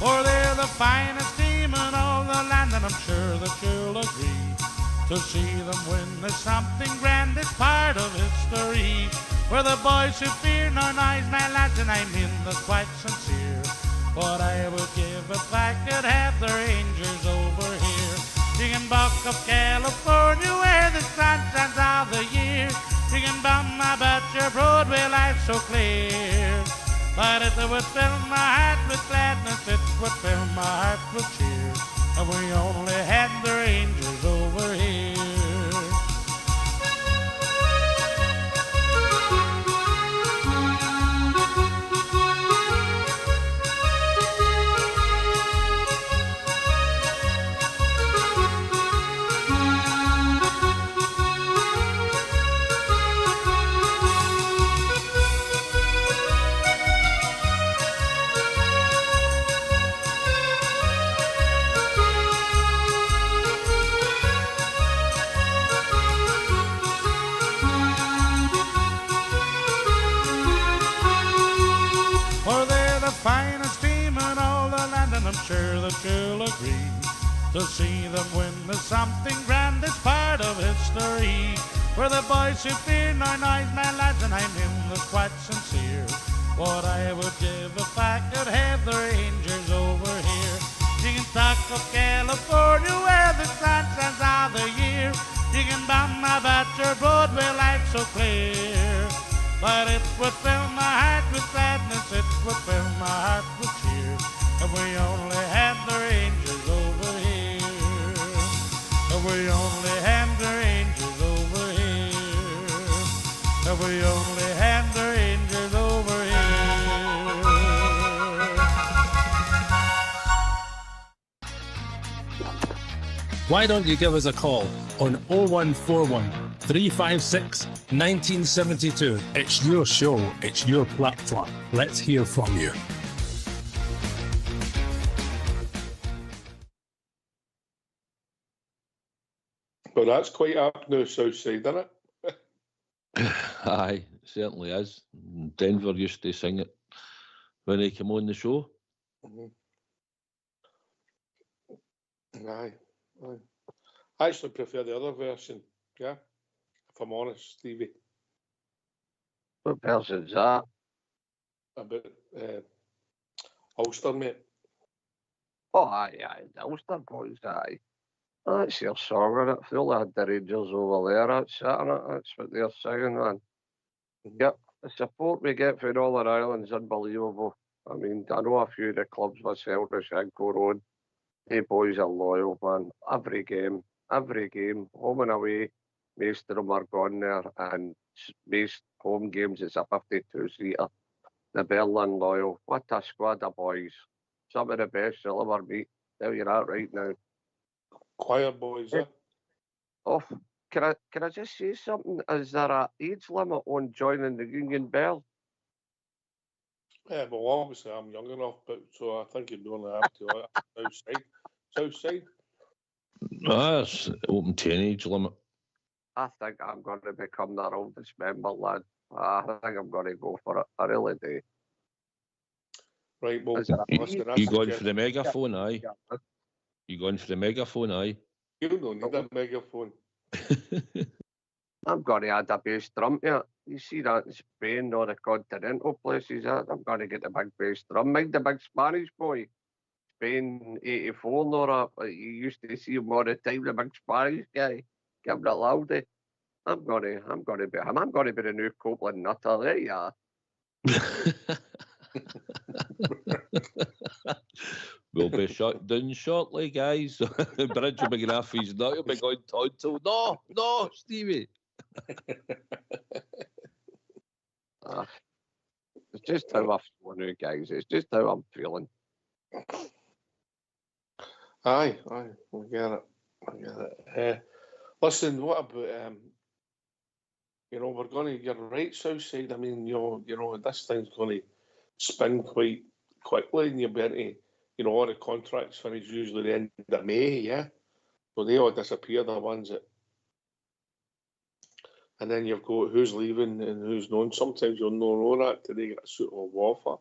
For they're the finest team in all the land, and I'm sure that you'll agree. To see them win is something grand, it's part of history. We're the boys who fear no noise, my lads, and I mean that's quite sincere. What I would give if I could have the Rangers over here. You can buck up California where the sun shines all the year. You can bum about your Broadway life so clear. But if it would fill my heart with gladness, it would fill my heart with cheer if we only had the Rangers over here. Finest team in all the land, and I'm sure that you'll agree. To see them win is something grand, it's part of history. We're the boys who fear no noise, my lads, and I mean this quite sincere. What I would give if I could have the Rangers over here. You can talk of California where the sun shines all the year. You can bum about your Broadway life so clear. But it would fill my heart with gladness, it would fill my heart with cheer if we only had the Rangers over here. If we only had the Rangers over here. If we only had the Rangers over here. Why don't you give us a call on 0141 356 1972. It's your show, it's your platform. Let's hear from you. Well, that's quite up now, South Side, isn't it? Aye, it certainly is. Denver used to sing it when they came on the show. Aye. I actually prefer the other version, yeah, if I'm honest, Stevie. What version's that? About Ulster, mate. Oh, aye, the Ulster boys, aye. That's their song, and it full of the Rangers over there, that's it, innit? That's what they're singing, man. Yep, the support we get from all our islands unbelievable. I mean, I know a few of the clubs myself, the Shanko Road. They boys are loyal, man. Every game, home and away, most of them are gone there, and most home games it's a 52-seater. The Berlin loyal, what a squad of boys. Some of the best you'll ever meet. Tell you that right now. Choir boys, eh? Oh, can I just say something? Is there an age limit on joining the Union Bell? Yeah, well, obviously I'm young enough, but so I think you'd only have to South Side. That's open to any age limit. I think I'm going to become their oldest member, lad. I think I'm going to go for it. I really do. Right, well, Is there listen, You going for the megaphone, aye? You going for the megaphone, aye? You don't need a megaphone. I'm going to add a bass drum to it. You see that in Spain or the continental places, I'm going to get the big bass drum. Mind the big Spanish boy. Spain 84, Laura. You used to see him all the time, the big Spanish guy. Give him the loudy. I'm going to be him. I'm going to be the new Copeland Nutter. There you are. We'll be shut down shortly, guys. Bridge will be going off his nut. He'll be going tonto. No, Stevie. It's just how I feel now, guys. It's just how I'm feeling. Aye, I get it. Listen, what about we're going to, you're right, Southside. I mean, you know, this thing's going to spin quite quickly, and you'll be into, all the contracts finish usually the end of May, yeah. So they all disappear, the ones that, and then you've got who's leaving and who's known. Sometimes you'll know that till they get a suitable offer,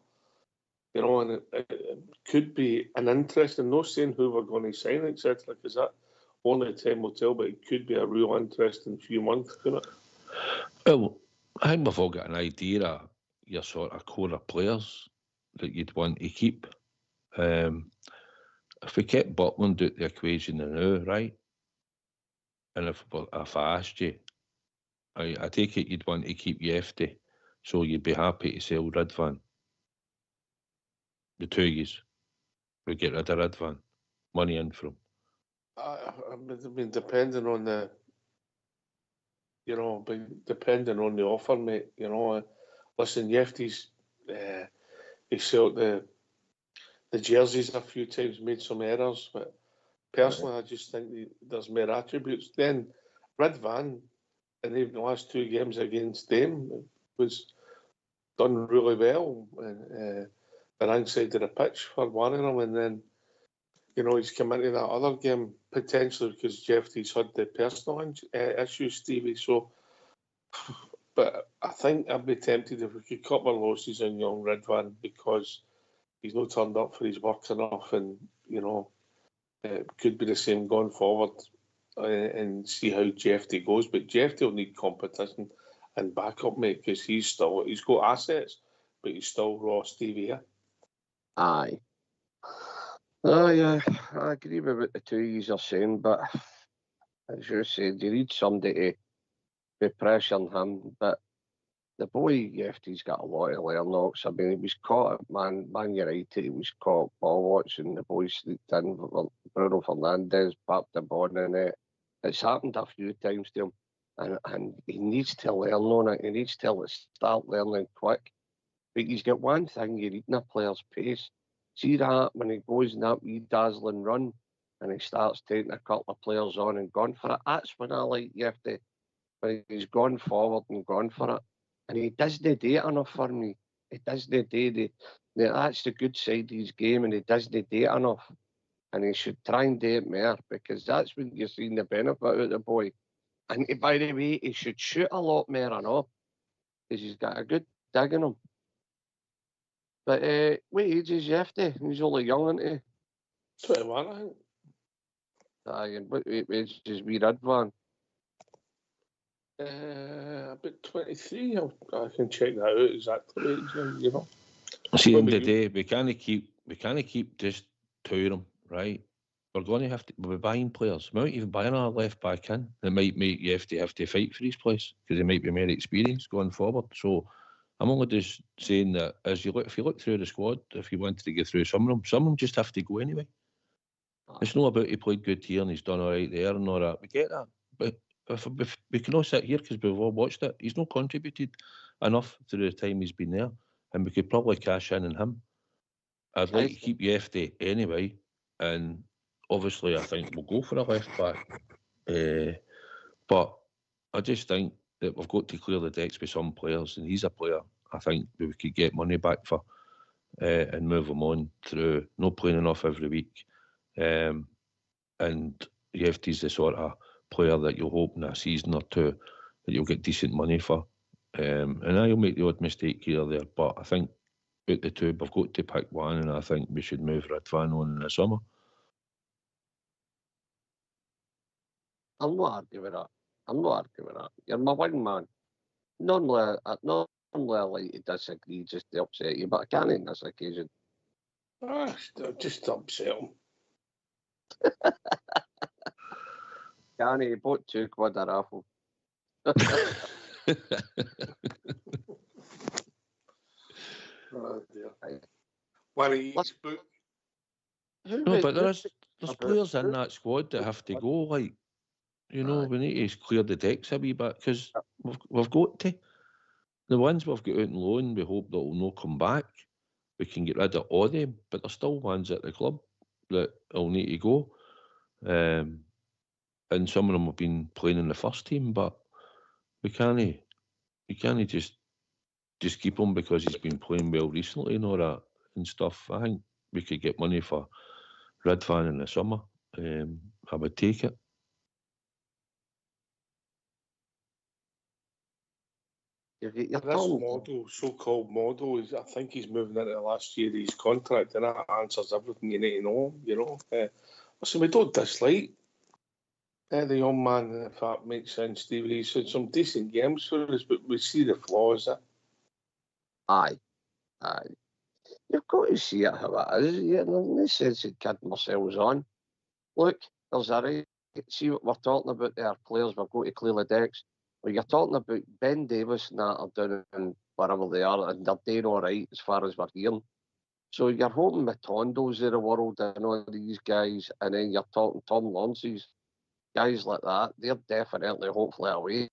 and it could be an interesting. No saying who we're going to sign, etc. Because that only time will tell. But it could be a real interesting few months, couldn't it? Well, I think we've all got an idea of your sort of core of players that you'd want to keep. If we kept Buckland out the equation now, right? And if I asked you, I take it you'd want to keep Yefty, so you'd be happy to sell Ridvan. The two years, we get rid of Ridvan, money in from. I mean, depending on the, depending on the offer, mate. Listen, Yefty's he sold the jerseys a few times, made some errors, but personally, I just think there's more attributes. Then Ridvan, in even the last two games against them, was done really well, and the right side of the pitch for one of them, and then he's come into that other game potentially because Jeffrey's had the personal issues, Stevie. So, but I think I'd be tempted if we could cut our losses on young Ridvan because he's not turned up for his work enough, and it could be the same going forward, and see how Jeffrey goes. But Jeffrey will need competition and backup, mate, because he's got assets, but he's still raw, Stevie. Yeah? Aye. Oh, yeah, I agree with what the two of you are saying, but as you said, you need somebody to be pressuring him. But the boy, Yefty's got a lot of learn knocks. I mean, he was caught at Man United, he was caught ball watching, the boy sneaked in, Bruno Fernandes popped the ball in it. It's happened a few times to him, and he needs to learn on it. He needs to start learning quick. But he's got one thing, you're eating a player's pace. See that when he goes in that wee dazzling run and he starts taking a couple of players on and gone for it. That's when I like Yefty, when he's gone forward and gone for it. And he doesn't do it enough for me. He doesn't do that's the good side of his game, and he doesn't do it enough. And he should try and do it more, because that's when you're seeing the benefit out of the boy. And by the way, he should shoot a lot more, I know, because he's got a good dig in him. But what age is Yefty? He's only young, isn't he? 21, I think. Aye, and what age is we Ridvan? About 23. I can check that out exactly. See, in the day, we can't keep just two of them, right? We're going to have to. We'll be buying players. We might even buy another left back in. It might make you have to fight for his place because he might be more experienced going forward. So I'm only just saying that if you look through the squad, if you wanted to get through some of them just have to go anyway. It's not about he played good here and he's done all right there and all that. We get that, but if we can all sit here because we've all watched it, he's not contributed enough through the time he's been there, and we could probably cash in on him. I'd like to keep Yefty anyway, and obviously I think we'll go for a left back. But I just think that we've got to clear the decks with some players, and he's a player I think we could get money back for and move him on through not playing enough every week. And Yefty's the sort of player that you'll hope in a season or two that you'll get decent money for. And I'll make the odd mistake here or there, but I think out the two, we've got to pick one, and I think we should move Ridvan on in the summer. I'm not arguing with that. You're my wing man. Normally I like to disagree just to upset you, but I can't on this occasion. Just to upset him. Can't he bought £2 a raffle. Oh dear. One of each book. No, but there's players in that squad that have to go. Like, you know, we need to clear the decks a wee bit because we've got to. The ones we've got out on loan, we hope that will not come back. We can get rid of all them, but there's still ones at the club that will need to go. And some of them have been playing in the first team, but we can't just keep him because he's been playing well recently and all that and stuff. I think we could get money for Redfan in the summer. I would take it. This model, so-called model, I think he's moving into the last year of his contract, and that answers everything you need to know. You know, listen, we don't dislike the young man, if that makes sense, Steve. He's had some decent games for us, but we see the flaws. Aye. You've got to see it how it is. You know, in this sense of kidding ourselves on. Look, there's a right. See what we're talking about there, players. We've got to clear the decks. Well, you're talking about Ben Davis and that are down in wherever they are, and they're doing all right as far as we're hearing. So you're hoping the Tondos of the world and all these guys, and then you're talking Tom Launce's, guys like that, they're definitely, hopefully, away,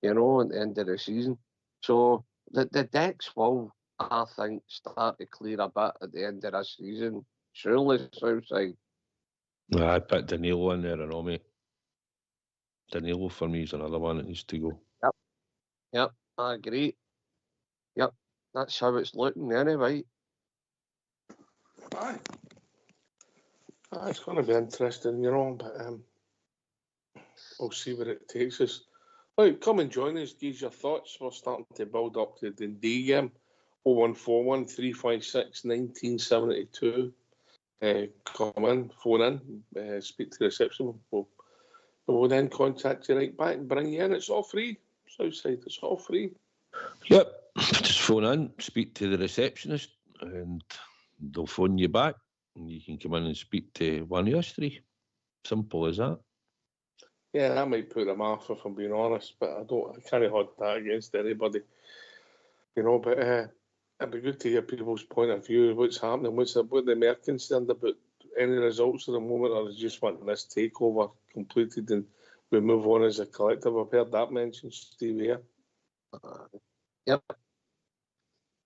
you know, at the end of the season. So the decks will, I think, start to clear a bit at the end of this season. Surely, Southside. I put Danilo in there and all, mate. Danilo for me is another one that needs to go. Yep, I agree. Yep, that's how it's looking anyway. Aye. It's going to be interesting, you know, but we'll see where it takes us. Right, come and join us, give your thoughts. We're starting to build up to the Dundee game. 0141 356 1972. Come in, phone in, speak to the reception. We'll then contact you right back and bring you in. It's all free. Southside, it's all free. Yep. Just phone in, speak to the receptionist, and they'll phone you back. And you can come in and speak to one of us three. Simple as that. Yeah, that might put them off if I'm being honest, but I can't hold that against anybody. You know, but it'd be good to hear people's point of view, what's happening, what the mayor concerned about any results at the moment, or is just wanting this takeover completed and we move on as a collective. I've heard that mentioned, Steve, here. Yep.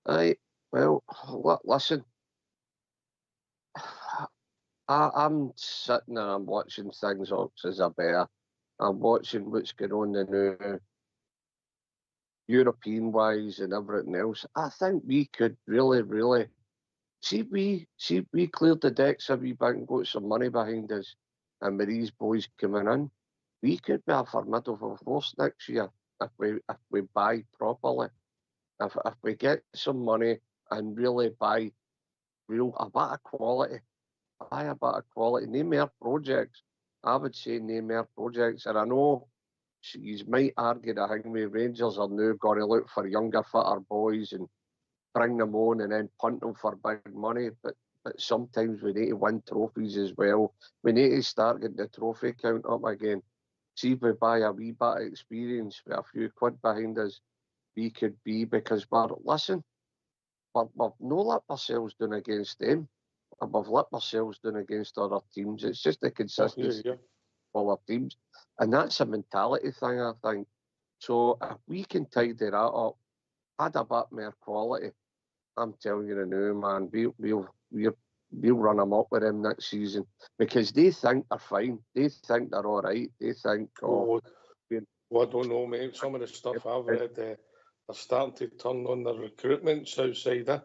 Aye, well, listen, I'm sitting and I'm watching things as a bear. I'm watching what's going on in the European-wise and everything else. I think we could really see we cleared the decks a wee bit and got some money behind us, and with these boys coming in, we could be a formidable force next year if we buy properly. If we get some money and really buy a bit of quality, name more projects. I would say name more projects, and I know you might argue that I think Rangers are now going to look for younger, fitter boys and bring them on and then punt them for big money. But sometimes we need to win trophies as well. We need to start getting the trophy count up again. See if we buy a wee bit of experience with a few quid behind us, we could be, because we've no let ourselves down against them. We've let ourselves down against other teams. It's just the consistency of our teams. And that's a mentality thing, I think. So if we can tidy that up, add a bit more quality, I'm telling you now, man, we'll run them up with them next season, because they think they're fine. They think they're all right. They think, well, I don't know, mate. Some of the stuff I've read, they're starting to turn on the recruitment Southside.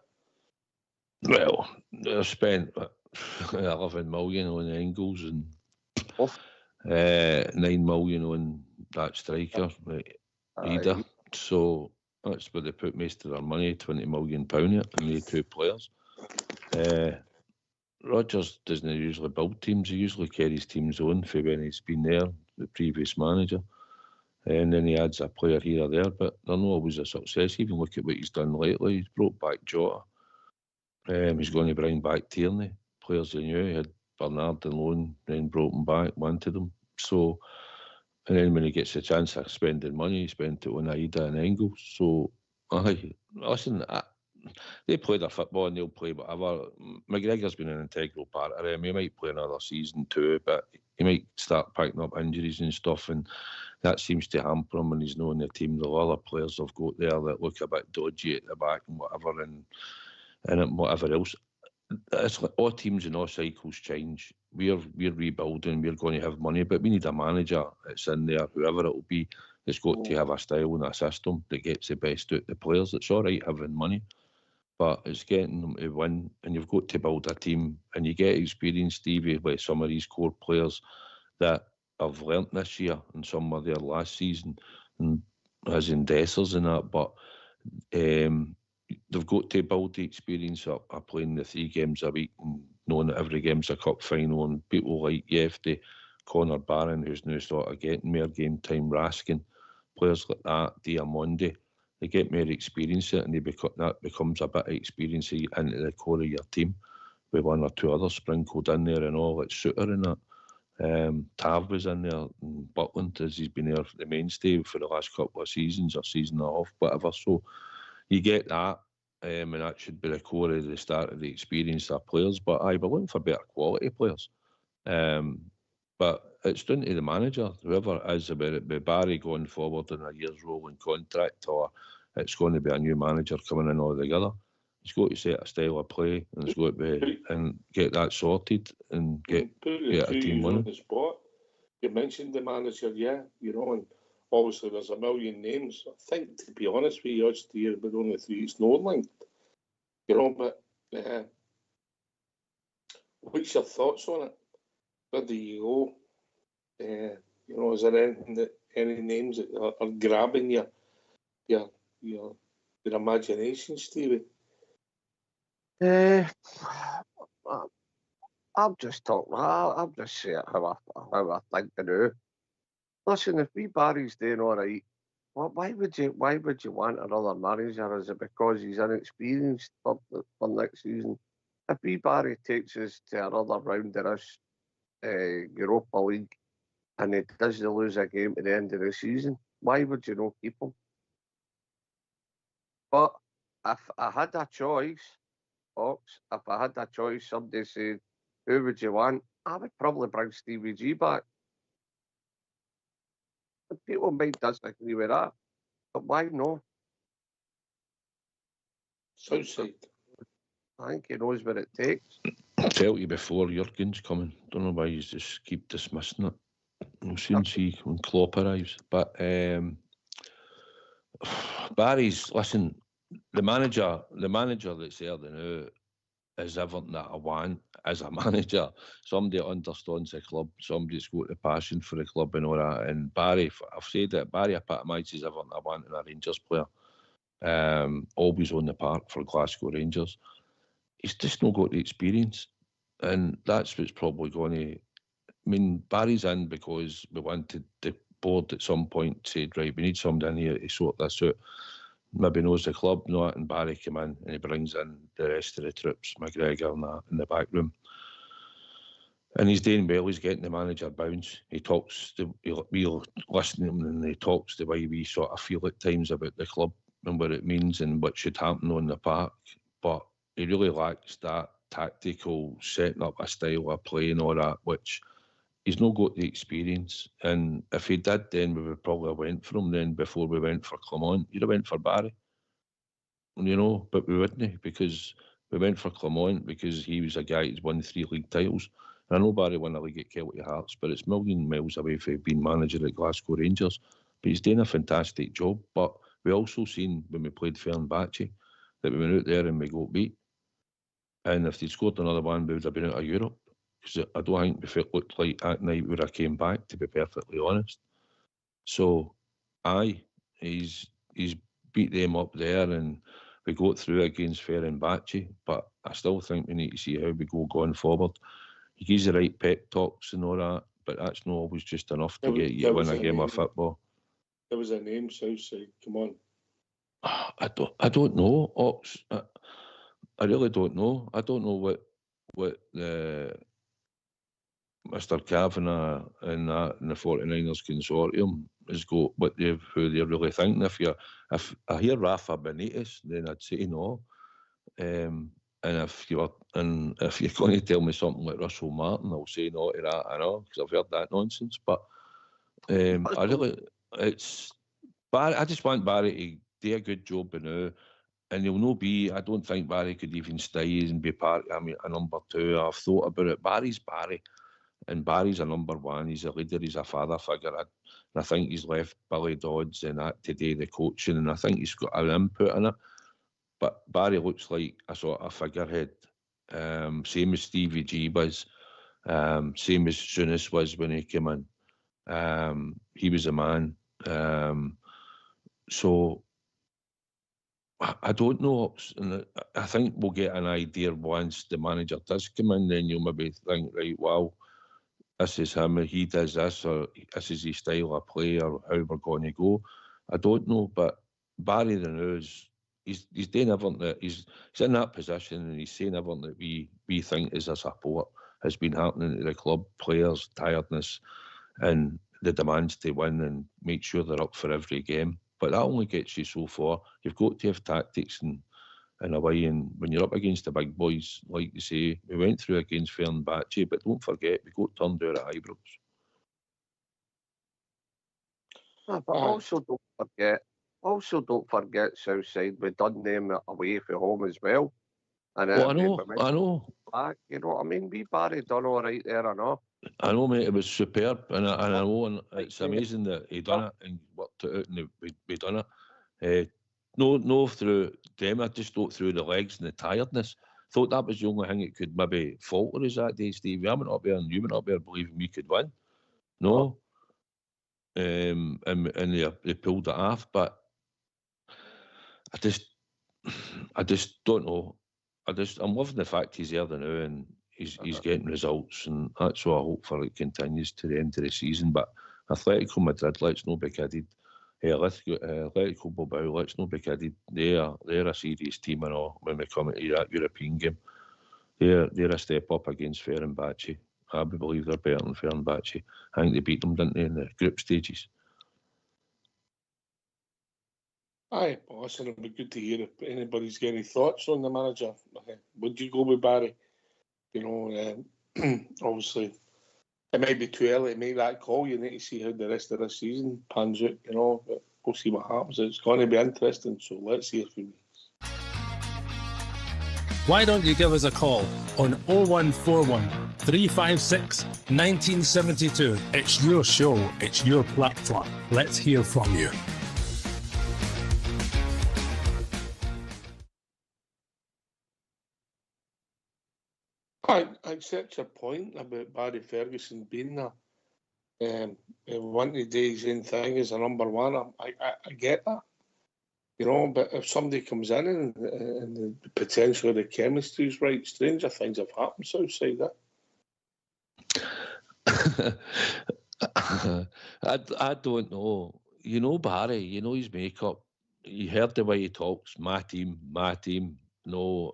Well, they've spent 11 million on Engels and 9 million on that striker, Ida. So that's where they put most of their money, £20 million here, and the two players. Rodgers doesn't usually build teams. He usually carries teams on for when he's been there, the previous manager. And then he adds a player here or there, but they're not always a success. Even look at what he's done lately. He's brought back Jota. He's going to bring back Tierney. Players he knew. He had Bernard on loan, then brought him back, wanted him. So, and then when he gets a chance of spending money, he spent it on Aida and Engels. So, listen, they play their football and they'll play whatever. McGregor's been an integral part of them. He might play another season too, but he might start picking up injuries and stuff, and that seems to hamper him when he's not in the team. The other players have got there that look a bit dodgy at the back and whatever, and whatever else. It's like all teams and all cycles change. We're rebuilding. We're going to have money, but we need a manager that's in there, whoever it will be. It's got to have a style and a system that gets the best out of the players. It's all right having money, but it's getting them to win, and you've got to build a team, and you get experience, Stevie, with some of these core players that have learnt this year and some of their last season, and as in Dessers and that, but they've got to build the experience up of playing the 3 games a week and knowing that every game's a cup final, and people like Yefty, Connor Barron, who's now sort of getting more game time, Raskin, players like that, Diamondi, they get more experience and that becomes a bit of experience into the core of your team with 1 or 2 others sprinkled in there and all, like Suter and that. Tav was in there, and Butland, as he's been there the mainstay for the last couple of seasons or season and a half, whatever. So you get that, and that should be the core of the start of the experience of players. But we're looking for better quality players. But it's down to the manager, whoever it is, about it, with Barry going forward in a year's rolling contract, or it's going to be a new manager coming in altogether. He's got to set a style of play, and he's got to be, and get that sorted and get a team winning. You mentioned the manager, and obviously there's a million names. I think, to be honest with you, odds to you, but only 3 it's not linked. But what's your thoughts on it? Where do you go? Is there any names that are grabbing your imagination, Stevie? I'll just talk. I'll just say it how I think to do. Listen, if Barry's doing all right, why would you want another manager? Is it because he's inexperienced for next season? If Barry takes us to another round of this Europa League and he doesn't lose a game at the end of the season, why would you not keep him? But if I had a choice, Fox, somebody said, who would you want? I would probably bring Stevie G back. People might disagree with that, but why not? Southside. I think he knows what it takes. I tell you before, Jurgen's coming. Don't know why you just keep dismissing it. We'll soon see when Klopp arrives. But Barry's, listen, the manager that's there now is everything that I want as a manager. Somebody that understands the club, somebody that's got the passion for the club and all that. And Barry, I've said that Barry epitomises everything I want in a Rangers player. Always on the park for Glasgow Rangers. He's just not got the experience, and that's what's probably going to. I mean, Barry's in because we wanted the board at some point said, right, we need somebody in here to sort this out. Maybe knows the club, not, and Barry came in and he brings in the rest of the troops, McGregor and that in the back room. And he's doing well, he's getting the manager bounce. He talks, we'll listen to him, and he talks the way we sort of feel at times about the club and what it means and what should happen on the park. But he really lacks that tactical setting up a style of play and all that, which he's not got the experience. And if he did, then we would probably have went for him then before we went for Clement. You'd have went for Barry, but we wouldn't, because we went for Clement because he was a guy who's won 3 league titles. And I know Barry won a league at Celtic Hearts, but it's a million miles away from being manager at Glasgow Rangers. But he's doing a fantastic job. But we also seen when we played Fenerbahce that we went out there and we got beat. And if they'd scored another one, we would have been out of Europe. Because I don't think we looked like that night we would have came back, to be perfectly honest. So, he's beat them up there, and we got through against Fenerbahce. But I still think we need to see how we go going forward. He gives the right pep talks and all that, but that's not always just enough to get you to win a game of football. There was a name, Southside. Come on. I don't know, Ox. I really don't know. I don't know what the Mr. Kavanagh and the 49ers consortium has got, who they're really thinking. If I hear Rafa Benitez, then I'd say no. And if you're going to tell me something like Russell Martin, I'll say no to that, I know, because I've heard that nonsense. But I just want Barry to do a good job now, and he'll no be. I don't think Barry could even stay and be part of a number 2. I've thought about it. Barry's Barry, and Barry's a number 1. He's a leader. He's a father figure. And I think he's left Billy Dodds and that to do the coaching, and I think he's got an input in it. But Barry looks like a sort of figurehead, same as Stevie G was, same as Souness was when he came in. He was a man. So I don't know. And I think we'll get an idea once the manager does come in, then you'll maybe think, right, well, this is him, or he does this, or this is his style of play, or how we're going to go. I don't know, but Barry the news. He's doing everything that he's in that position, and he's saying everything that we think as a support has been happening to the club, players, tiredness, and the demands to win and make sure they're up for every game. But that only gets you so far. You've got to have tactics and a way. And when you're up against the big boys, like you say, we went through against Fenerbahce, but don't forget we got turned out at Ibrox. But also don't forget Southside. We done them away from home as well. And I know. Back, you know what I mean? We Barry done all right there, I know. I know, mate. It was superb, and I know, and it's amazing that he done it and worked it out, and we done it. No, through them. I just thought through the legs and the tiredness. Thought that was the only thing it could maybe falter us that day, Steve. I went up there, and you went up there believing we could win. No. And they pulled it off, but I just don't know. I'm loving the fact he's there now and he's getting results, and that's what I hope for. It continues to the end of the season. But Atletico Madrid, let's not be kidded. Atletico Bilbao, let's not be kidded. They're a serious team and all when we come into that European game. They're a step up against Fenerbahce. I believe they're better than Fenerbahce. I think they beat them, didn't they, in the group stages? Aye, well, listen, it'd be good to hear if anybody's got any thoughts on the manager. Would you go with Barry? You know, obviously, it might be too early to make that call. You need to see how the rest of the season pans out, you know, but we'll see what happens. It's going to be interesting, so let's hear from you. Why don't you give us a call on 0141 356 1972? It's your show, it's your platform. Let's hear from you. I accept your point about Barry Ferguson being there. Wanting to do his own thing as a number 1. I get that. You know, but if somebody comes in and the potential of the chemistry is right, stranger things have happened Southside that. I don't know. You know Barry, you know his makeup. You heard the way he talks, my team. No,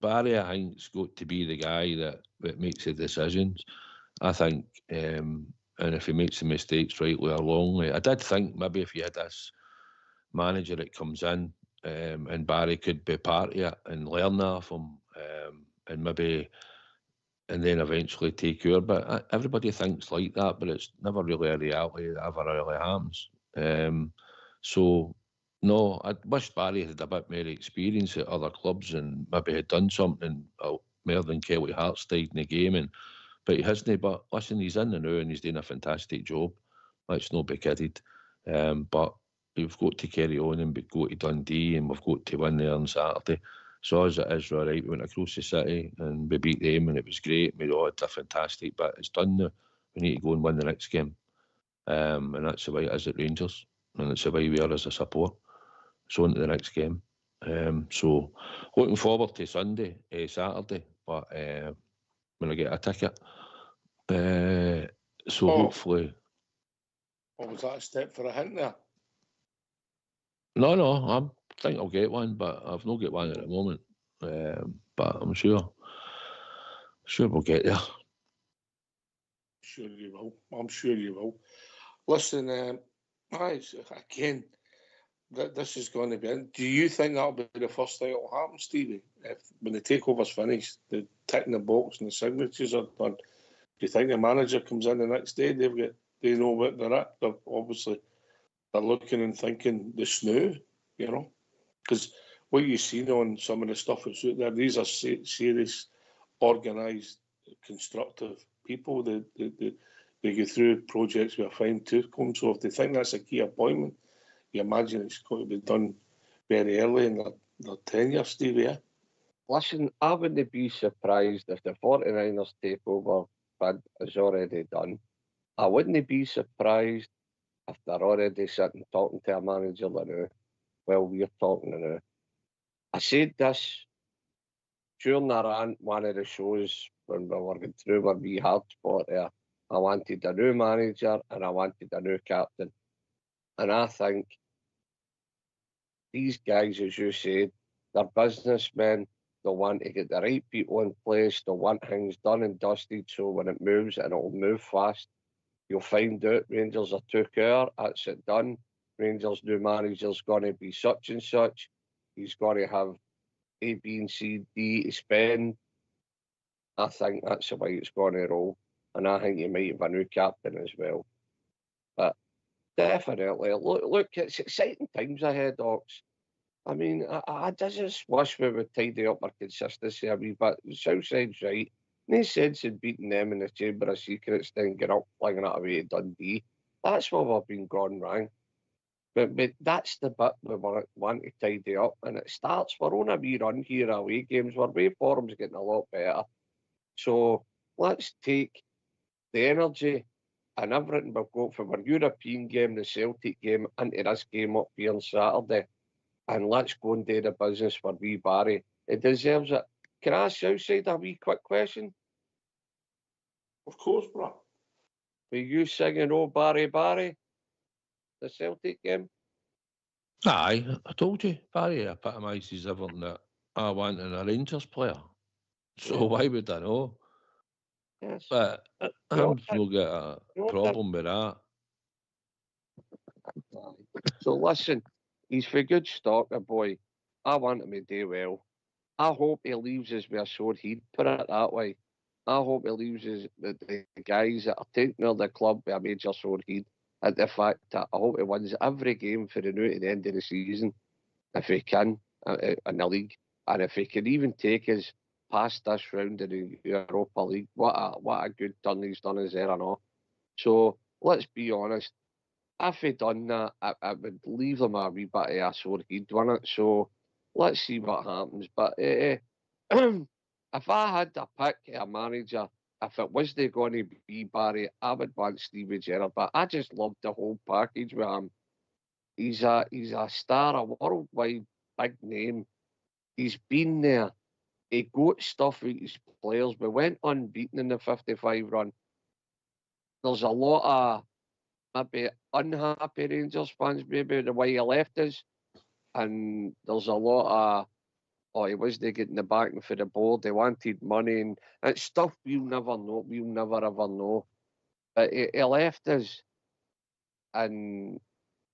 Barry, I think, has got to be the guy that makes the decisions. I think, and if he makes the mistakes rightly or wrongly, I did think maybe if you had this manager that comes in and Barry could be part of it and learn that from and maybe and then eventually take over. But everybody thinks like that, but it's never really a reality that ever really happens. So no, I wish Barry had a bit more experience at other clubs and maybe had done something more than Kelly Hart stayed in the game, but he hasn't. But listen, he's in the now and he's doing a fantastic job. Let's not be kidded. But we've got to carry on and we go to Dundee and we've got to win there on Saturday. So as it is, right, we went across the city and we beat them and it was great. We all had a fantastic, but it's done now. We need to go and win the next game. And that's the way it is at Rangers. And it's the way we are as a support. So on to the next game. So looking forward to Saturday, but when I get a ticket. Hopefully. What was that, a step for a hint there? No, I think I'll get one, but I've not got one at the moment. But I'm sure we'll get there. Sure you will. I'm sure you will. Listen, again, this is going to be in. Do you think that'll be the first thing that'll happen, Stevie? When the takeover's finished, the ticking the box and the signatures are done, do you think the manager comes in the next day? They know what they're at. They're looking and thinking the snoo, because what you've seen on some of the stuff that's out there, these are serious, organised, constructive people. They go through projects with a fine-tooth comb. So if they think that's a key appointment, you imagine it's going to be done very early in their tenure, Stevie. Yeah? Listen, I wouldn't be surprised if the 49ers takeover bid is already done. I wouldn't be surprised if they're already sitting talking to a manager now while we're talking now. I said this during the rant, one of the shows when we were going through my wee hard spot there. I wanted a new manager and I wanted a new captain. And I think these guys, as you said, they're businessmen. They want to get the right people in place. They want things done and dusted so when it moves, and it'll move fast, you'll find out Rangers are 2 hours, that's it done. Rangers' new manager's going to be such and such. He's going to have A, B, and C, D to spend. I think that's the way it's going to roll. And I think you might have a new captain as well. But definitely, look, it's exciting times ahead, Ox. I mean, I just wish we would tidy up our consistency a wee bit. Southside's right. No sense in beating them in the Chamber of Secrets, then get up, flinging it away to Dundee. That's where we've been gone wrong. But that's the bit we want to tidy up. And it starts, we're on a wee run here, away games. Our way form's getting a lot better. So let's take the energy and everything we've got from our European game, the Celtic game, into this game up here on Saturday. And let's go and do the business for wee Barry. It deserves it. Can I ask Southside a wee quick question? Of course, bro. Were you singing "Oh Barry, Barry," the Celtic game? Aye, I told you, Barry epitomises everything that I want in a Rangers player. So why would I know? Yes. But I'm not got a problem with that. So listen, he's for good stock, a boy. I want him to do well. I hope he leaves us with a sore head, put it that way. I hope he leaves us with the guys that are taking over the club with a major sore head. At the fact that I hope he wins every game for the new to the end of the season, if he can, in the league. And if he can even take us past this round of the Europa League, what a good turn he's done is there and all. So let's be honest. If he done that, I would leave them a wee bit of a sore head, wouldn't it? So let's see what happens. But if I had to pick a manager, if it wasn't going to be Barry, I would want Stevie Gerrard. But I just love the whole package with him. He's a star, a worldwide big name. He's been there. He got stuff with his players. We went unbeaten in the 55 run. There's a lot of maybe unhappy Rangers fans, maybe the way he left us. And there's a lot of, he wasn't getting the backing for the board. They wanted money. And it's stuff we'll never know. We'll never ever know. But he left us. And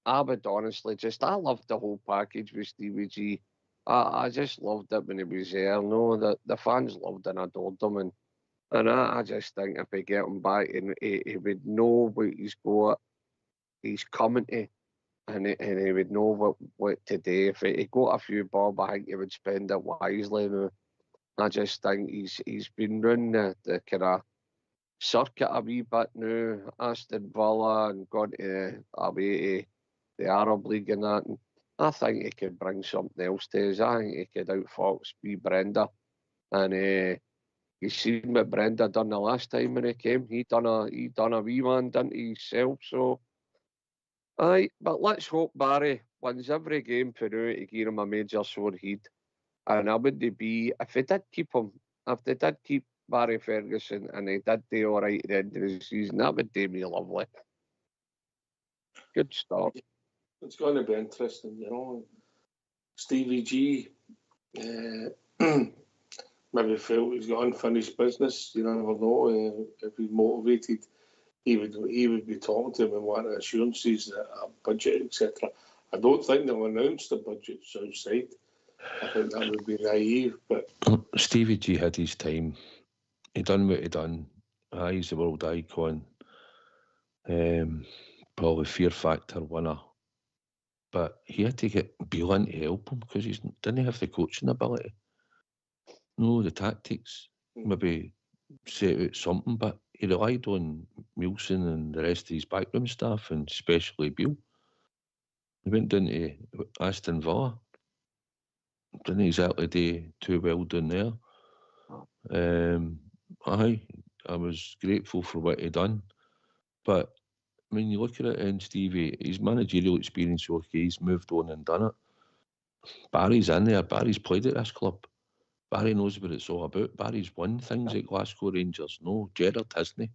I would honestly I loved the whole package with Stevie G. I just loved it when he was there. No, the fans loved and adored him. And I just think if we get him back, and he would know what he's coming to, and he would know what to do. If he got a few bob, I think he would spend it wisely. Now, I just think he's been running the kind of circuit a wee bit now, Aston Villa, and gone away to the Arab League and that. And I think he could bring something else to us. I think he could outfox wee Brenda. And you seen what Brenda done the last time when he came. He done a wee one, didn't he, himself? So, aye, but let's hope Barry wins every game for now to give him a major sore head. And I wouldn't be, if they did keep him, if they did keep Barry Ferguson and he did do all right at the end of the season, that would do me lovely. Good start. It's going to be interesting, Stevie G maybe felt he's got unfinished business. You never know. If he's motivated, he would be talking to him and wanting assurances that a budget, etc. I don't think they'll announce the budget outside. I think that would be naive. But Stevie G had his time. He done what he done. He's a world icon. Probably Fear Factor winner. But he had to get Beale in to help him because he didn't have the coaching ability. No, the tactics. Maybe set out something, but he relied on Milson and the rest of his backroom staff, and especially Beale. He went down to Aston Villa. Didn't exactly do too well down there. I was grateful for what he done. But when you look at it, and Stevie, his managerial experience, okay, he's moved on and done it. Barry's in there. Barry's played at this club. Barry knows what it's all about. Barry's won things at Glasgow Rangers. No, Gerrard hasn't.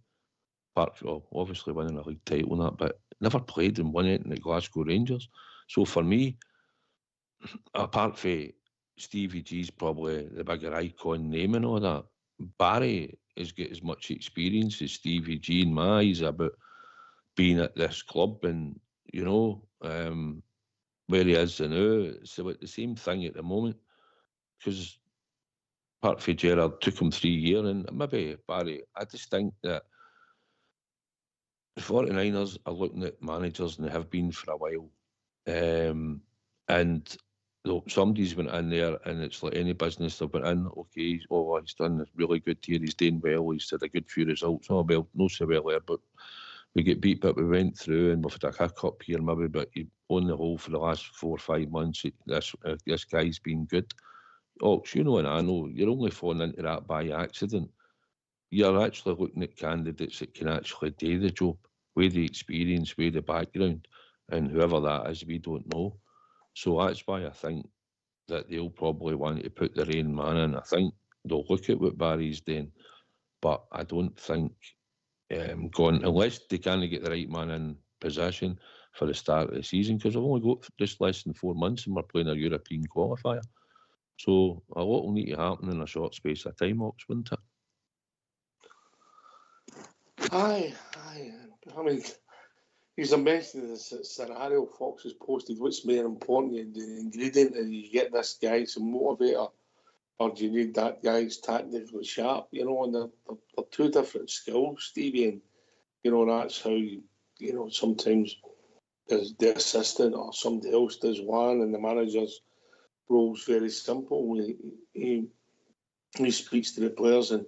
Apart from obviously winning a league title and that, but never played and won anything at Glasgow Rangers. So for me, apart from Stevie G's probably the bigger icon name and all that, Barry has got as much experience as Stevie G in my eyes about being at this club and, you know, where he is now. It's about the same thing at the moment because apart from Gerrard took him 3 years and maybe Barry, I just think that the 49ers are looking at managers and they have been for a while. And somebody's went in there and it's like any business they've been in, okay, he's done really good here, he's doing well, he's had a good few results. Oh, well, no so well there, but we get beat, but we went through and we've had a hiccup here maybe, but on the whole for the last 4 or 5 months, this guy's been good. You know, and I know, you're only falling into that by accident. You're actually looking at candidates that can actually do the job, with the experience, with the background, and whoever that is, we don't know. So that's why I think that they'll probably want to put their own man in. I think they'll look at what Barry's doing, but I don't think unless they can't get the right man in position for the start of the season, because we've only got just less than 4 months and we're playing a European qualifier. So a lot will need to happen in a short space of time, Ox, wouldn't it? Aye. I mean, he's mentioned this scenario Fox has posted. What's more important, the ingredient, and you get this guy to motivator, or do you need that guy's tactically sharp? You know, and they're two different skills, Stevie, and you know that's how you know sometimes the assistant or somebody else does one, and the manager's role's very simple. He speaks to the players and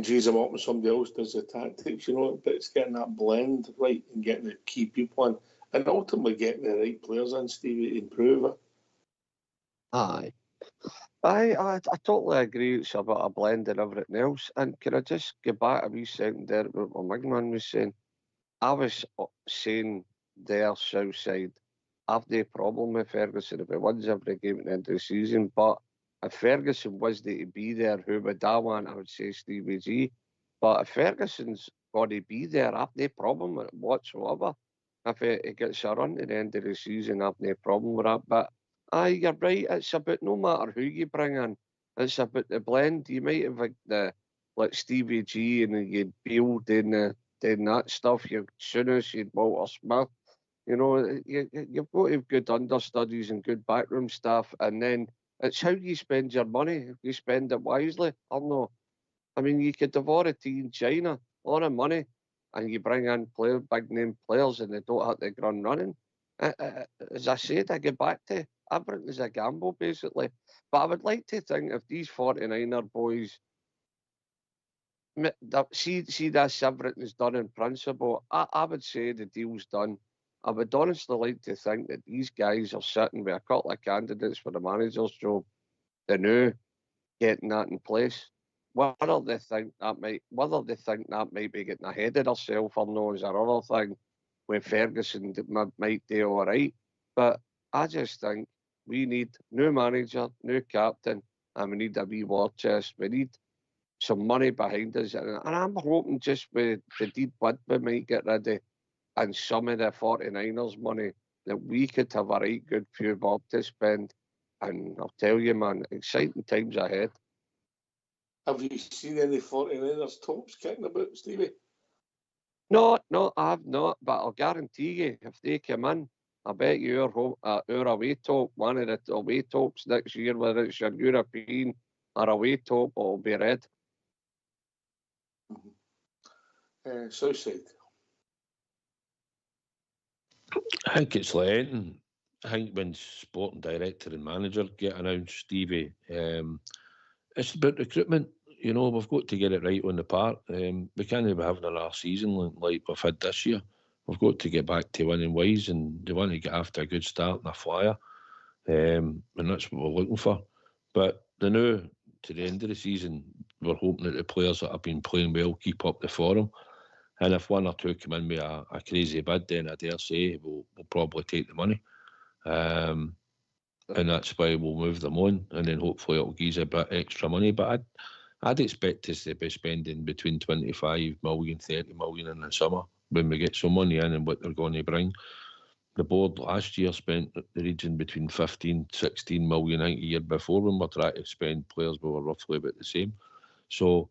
G's them up and somebody else does the tactics, you know, but it's getting that blend right and getting the key people in and ultimately getting the right players in, Stevie, to improve it. Aye. I totally agree. It's about a blend and everything else. And can I just go back a wee second there about what my man was saying? I was saying there, south side, I've no problem with Ferguson if he wins every game at the end of the season, but if Ferguson was there to be there, who would I want? I would say Stevie G. But if Ferguson's got to be there, I've no problem with it whatsoever. If he gets a run at the end of the season, I've no problem with that. But aye, you're right. It's about no matter who you bring in, it's about the blend. You might have like Stevie G and you'd Beale doing that stuff. You'd Souness, you'd Walter Smith. You know, you've got to have good understudies and good backroom staff, and then it's how you spend your money. If you spend it wisely or no. I mean, you could have a team in China, a lot of money, and you bring in big name players and they don't hit the ground running. As I said, I get back to everything is a gamble, basically. But I would like to think if these 49er boys see this everything's done in principle, I would say the deal's done. I would honestly like to think that these guys are sitting with a couple of candidates for the manager's job. They know getting that in place. Whether they think that might be getting ahead of themselves or no is another thing. When Ferguson might do all right, but I just think we need new manager, new captain, and we need a wee war chest. We need some money behind us, and I'm hoping just with the deed bid we might get rid of. And some of the 49ers money that we could have a right good few bob to spend. And I'll tell you, man, exciting times ahead. Have you seen any 49ers tops kicking about, Stevie? No, I have not. But I'll guarantee you, if they come in, I bet you our away top, one of the away tops next year, whether it's your European or away top, will be red. Southside. I think it's Lenton. I think when sporting director and manager get announced, Stevie, it's about recruitment. You know, we've got to get it right on the part. We can't be having another season like we've had this year. We've got to get back to winning ways, and they want to get after a good start and a flyer. And that's what we're looking for. But the now, to the end of the season, we're hoping that the players that have been playing well keep up the form. And if one or two come in with a crazy bid, then I dare say we'll probably take the money. And that's why we'll move them on, and then hopefully it'll give us a bit extra money. But I'd expect us to be spending between 25 million, 30 million in the summer when we get some money in and what they're going to bring. The board last year spent the region between 15, 16 million. I think a year before, when we're trying to spend players, we were roughly about the same. So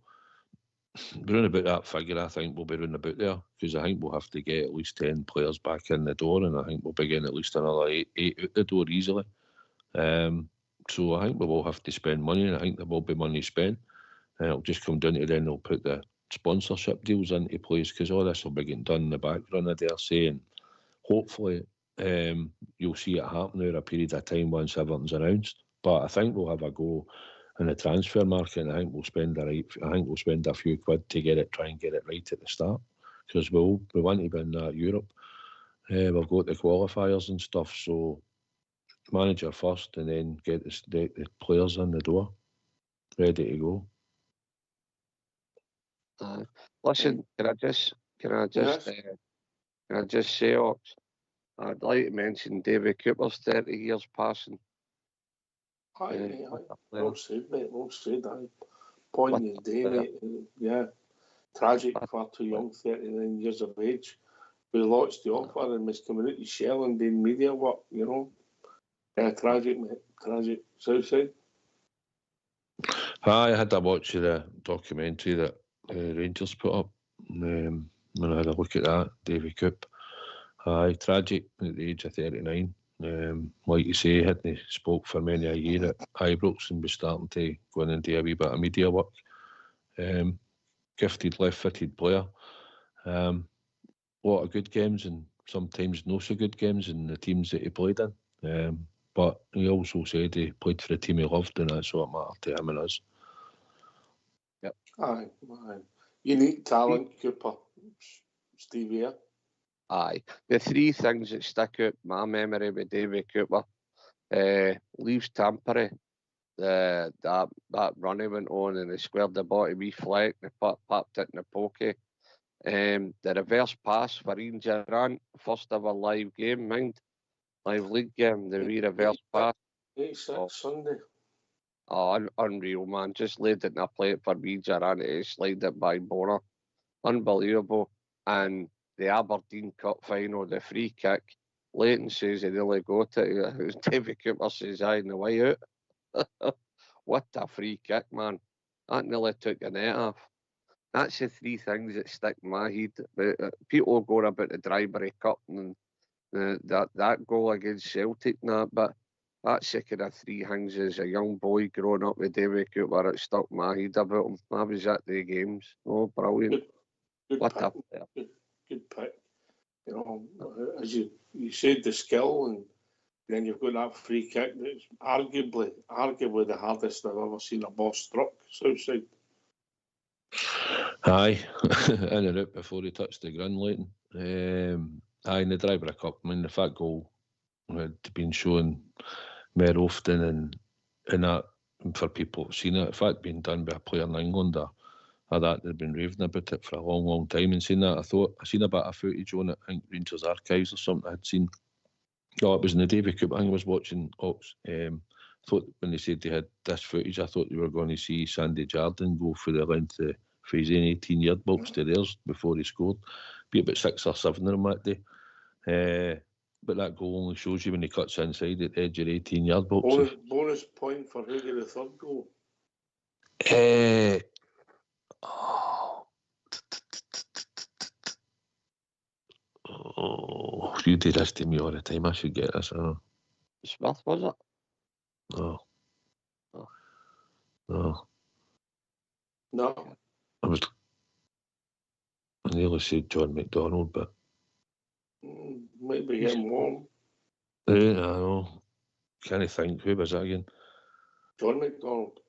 around about that figure, I think we'll be around about there, because I think we'll have to get at least 10 players back in the door, and I think we'll be getting at least another eight out the door easily. So I think we will have to spend money, and I think there will be money spent. And it'll just come down to then they'll put the sponsorship deals into place, because all this will be getting done in the background, I dare say. And hopefully you'll see it happen over a period of time once everything's announced. But I think we'll have a go in the transfer market, and I think we'll spend a few quid to try and get it right at the start, because we want to be in Europe. We've got the qualifiers and stuff, so manager first, and then get the players in the door, ready to go. Listen, can I just say, Ox, I'd like to mention David Cooper's 30 years passing. Aye. Well said, mate. Well said. Point in the day, mate. Yeah. Tragic, far too young, 39 years of age. With lots to offer in his community shell and doing media work, you know. Yeah, tragic, mate. Tragic. Southside. I had a watch of the documentary that Rangers put up. When I had a look at that, Davy Coop. Tragic at the age of 39. Like you say, hadn't spoke for many a year at Ibrox and was starting to go in and do a wee bit of media work. Gifted left-footed player. A lot of good games and sometimes not so good games in the teams that he played in. But he also said he played for a team he loved, and that's what mattered to him and us. Yep. Aye. Unique talent, Cooper. Stevie. Aye. The three things that stick out my memory with David Cooper: leaves Tampere, that run he went on and he squared the body wee fleck, and he popped it in the pokey. The reverse pass for Ian Durant, first ever live game, mind. Live league game, the wee reverse pass. 8-6 Sunday. Oh, unreal, man. Just laid it in a plate for me, Durant, to slide it by Bonner. Unbelievable. And the Aberdeen Cup final, the free kick, Leighton says he nearly got it. David Cooper says, aye, in the way out. What a free kick, man. That nearly took the net off. That's the three things that stick in my head. People go about the Drybury Cup and that goal against Celtic and that, but that's the kind of three things as a young boy growing up with David Cooper that stuck my head about him. I was at the games. Oh, brilliant. Good What pick. a player. Good pick. You know, as you said, the skill, and then you've got that free kick that's arguably the hardest I've ever seen a ball struck, Southside. Aye, in and out before he touched the ground, Leighton. Aye, in the Drybury Cup, I mean, if that goal had been shown more often and that, for people who've seen it, if that had been done by a player in England or that, they'd been raving about it for a long, long time and seen that. I seen a bit of footage on it, I think Rangers Archives or something I had seen. Oh, it was in the Davy Cup. I think I was watching Ox. Thought when they said they had this footage, I thought they were going to see Sandy Jardine go for the length of his 18-yard box to theirs before he scored. Be about 6 or 7 of them that day. But that goal only shows you when he cuts inside at the edge of the 18-yard box. Bonus point for who got the third goal? Oh, you do this to me all the time. I should get this. I know. Smith, was it? No. Oh. No. No. I nearly said John McDonald, but Might be getting warm. I know. Can't think. Who was that again? John McDonald.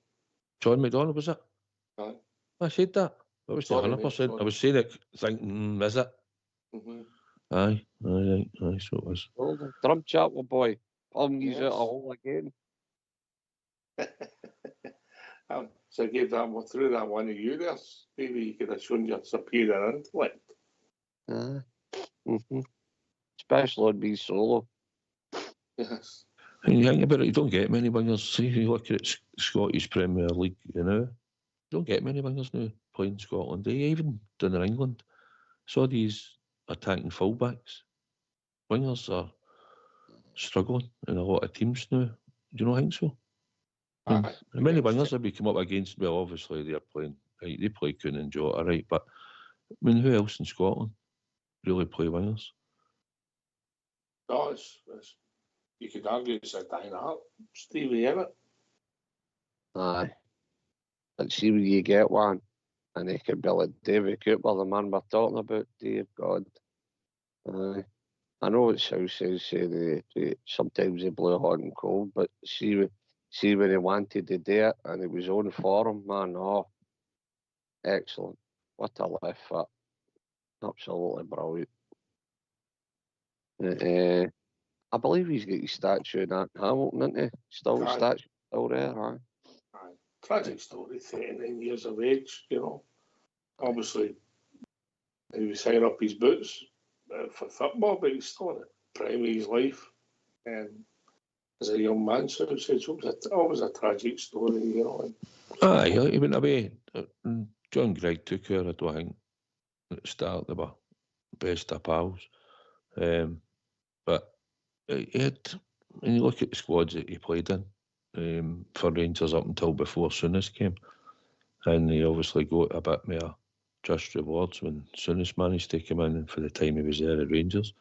John McDonald, was it? Aye. I said that. I was Sorry, 100%. mate, I was saying it, thinking, is it? Mm-hmm. Aye, so it was. Oh, the drum chapel boy. He's Yes. out a hole again. So I gave that one through that one of you there. Maybe you could have shown your superior intellect. Especially on me solo. Yes. And you think about it, you don't get many wingers. See, you look at Scottish Premier League, you don't get many wingers now playing Scotland. Even down in England. So these attacking fullbacks, wingers are struggling in a lot of teams now. Do you not think so? Aye. Many wingers have come up against, well, obviously they're playing, right, they play Kuhn and Jota, right, but I mean, who else in Scotland really play wingers? No, you could argue it's a dying art, Stevie, isn't it? Aye. But see when you get one, and he could be like David Cooper, the man we're talking about, dear God. Aye. I know what South says, say sometimes they blow hot and cold, but see when he wanted to do it and it was on form, man, oh, excellent. What a left foot. Absolutely brilliant. I believe he's got his statue in that Hamilton, isn't he? Still, Aye. statue still there, aye. Aye. Tragic story, 39 years of age, Obviously, he was hanging up his boots for football, but he's still in the prime of his life. As a young man, so it was always a tragic story, Aye, he went away. John Gregg took her, I don't think. At the start, they were best of pals. But he had, when you look at the squads that he played in for Rangers up until before Souness came, and he obviously got a bit more just rewards when Souness managed to come in, and for the time he was there at Rangers,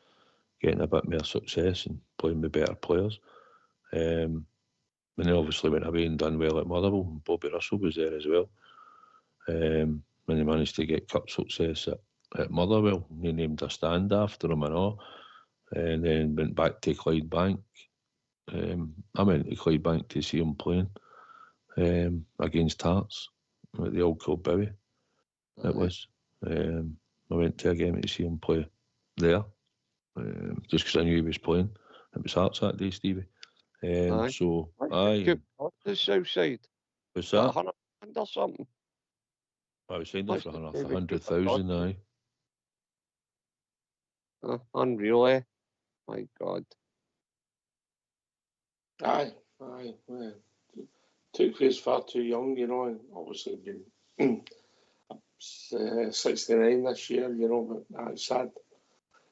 getting a bit more success and playing with better players. And he obviously went away and done well at Motherwell, and Bobby Russell was there as well. When he managed to get cup success at Motherwell, he named a stand after him and all, and then went back to Clydebank. I went to Clydebank to see him playing against Hearts at the old Club Bowie. It was. I went to a game to see him play there, just because I knew he was playing. It was Hearts that day, Stevie. So, aye. The south side. What's that? 100 or something. I was saying that for 100,000, aye. Unreal, eh? My God. Aye. Took place far too young, and obviously been 69 this year, but it's sad.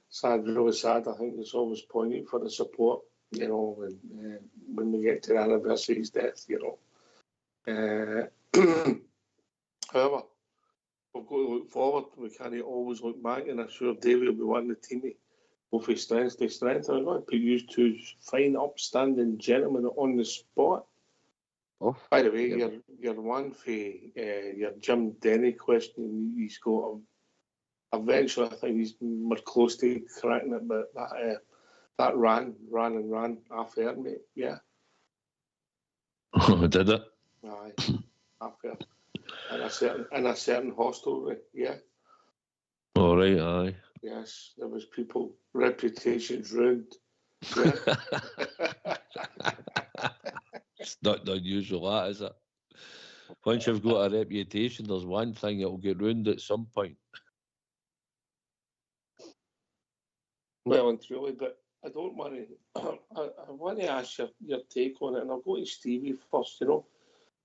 Sad, really sad. I think it's always poignant for the support, when we get to the anniversary of his death, However, we've got to look forward. We can't always look back, and I'm sure David will be wanting the team to go from strength to strength. I'm going to put you two fine, upstanding gentlemen on the spot. Oh, by the way, you're one for your Jim Denny question. He's got eventually, I think he's more close to cracking it, but that ran half air, mate. Yeah. Did it? Aye, half air. In a certain hostelry, yeah. All right, aye. Yes, there was people, reputations ruined. Yeah. It's not unusual, that, is it? Once you've got a reputation, there's one thing that will get ruined at some point. Well and truly, but I don't want to. I want to ask your take on it, and I'll go to Stevie first.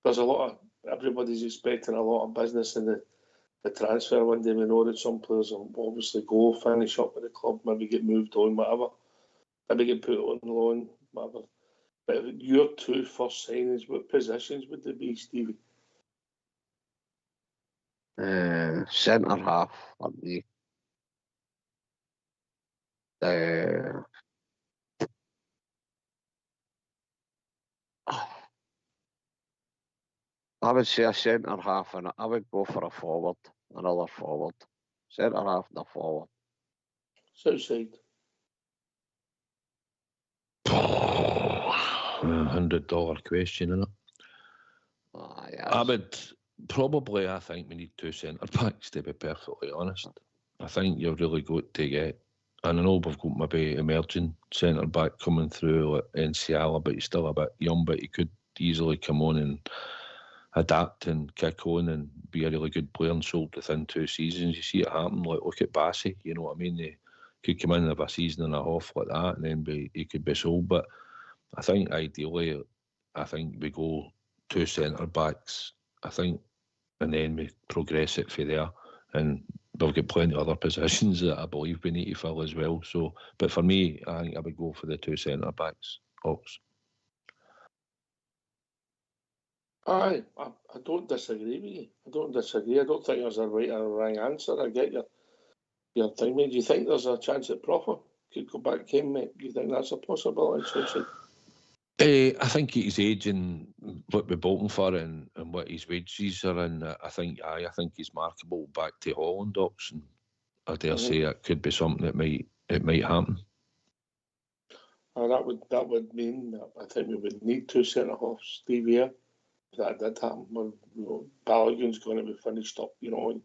There's a lot of everybody's expecting a lot of business in the transfer window. We know that some players will obviously go finish up with the club, maybe get moved on, whatever. Maybe get put on loan, whatever. But your two first signings, what positions would they be, Stevie? Centre half for me. I would say a centre half, and I would go for a forward, another forward. Centre half and a forward. Southside. $100 question, isn't it? Yes. I would probably, I think we need 2 centre backs, to be perfectly honest. I think you've really got to get, and I know we've got maybe emerging centre back coming through like NCL, but he's still a bit young, but he could easily come on and adapt and kick on and be a really good player and sold within 2 seasons. You see it happen, like look at Bassey, you know what I mean? They could come in and have a season and a half like that and then he could be sold. But I think ideally, I think we go 2 centre backs, I think, and then we progress it from there. And we've got plenty of other positions that I believe we need to fill as well. So, but for me, I think I would go for the 2 centre backs. Hawks. Aye, I don't disagree with you. I don't disagree. I don't think there's a right or a wrong answer. I get your thing, mate. Do you think there's a chance that Proper could go back in, mate? Do you think that's a possibility? I think his age and what we're bolting for and what his wages are in, I think he's marketable back to Holland, Ox, and I dare say it could be something that might happen. That would mean that I think we would need 2 centre halves, Steve, here. If that did happen, well, Balogun's going to be finished up, you know.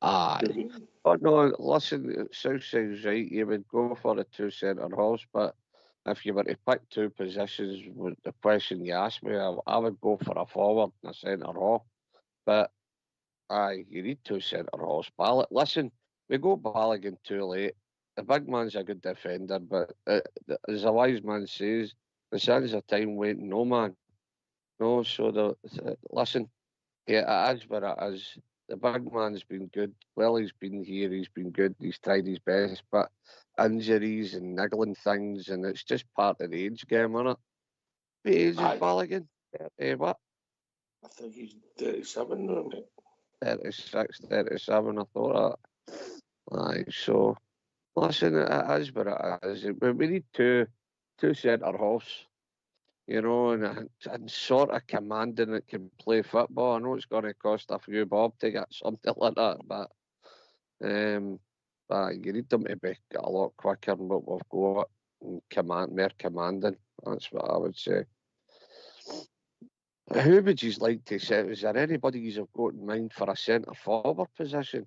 Aye. But no, listen, Southside's right. You would go for the 2 centre halves, but if you were to pick 2 positions, with the question you asked me, I would go for a forward and a centre half. But aye, you need 2 centre halves. Listen, we got Balogun too late. The big man's a good defender, but as a wise man says, the sands of time waiting no man. No, so listen, yeah, it is what it is. The big man's been good. Well, he's been here, he's been good, he's tried his best, but injuries and niggling things, and it's just part of the age game, isn't it? What age is Balogun? What? I think he's 37 now, mate. 36, 37, I thought that. Aye, so, listen, it is what it is. We need two centre halves. You know, and sort of commanding that can play football. I know it's going to cost a few bob to get something like that, but you need them to be a lot quicker than what we've got and more commanding. That's what I would say. Who would you like to say? Is there anybody you've got in mind for a centre forward position?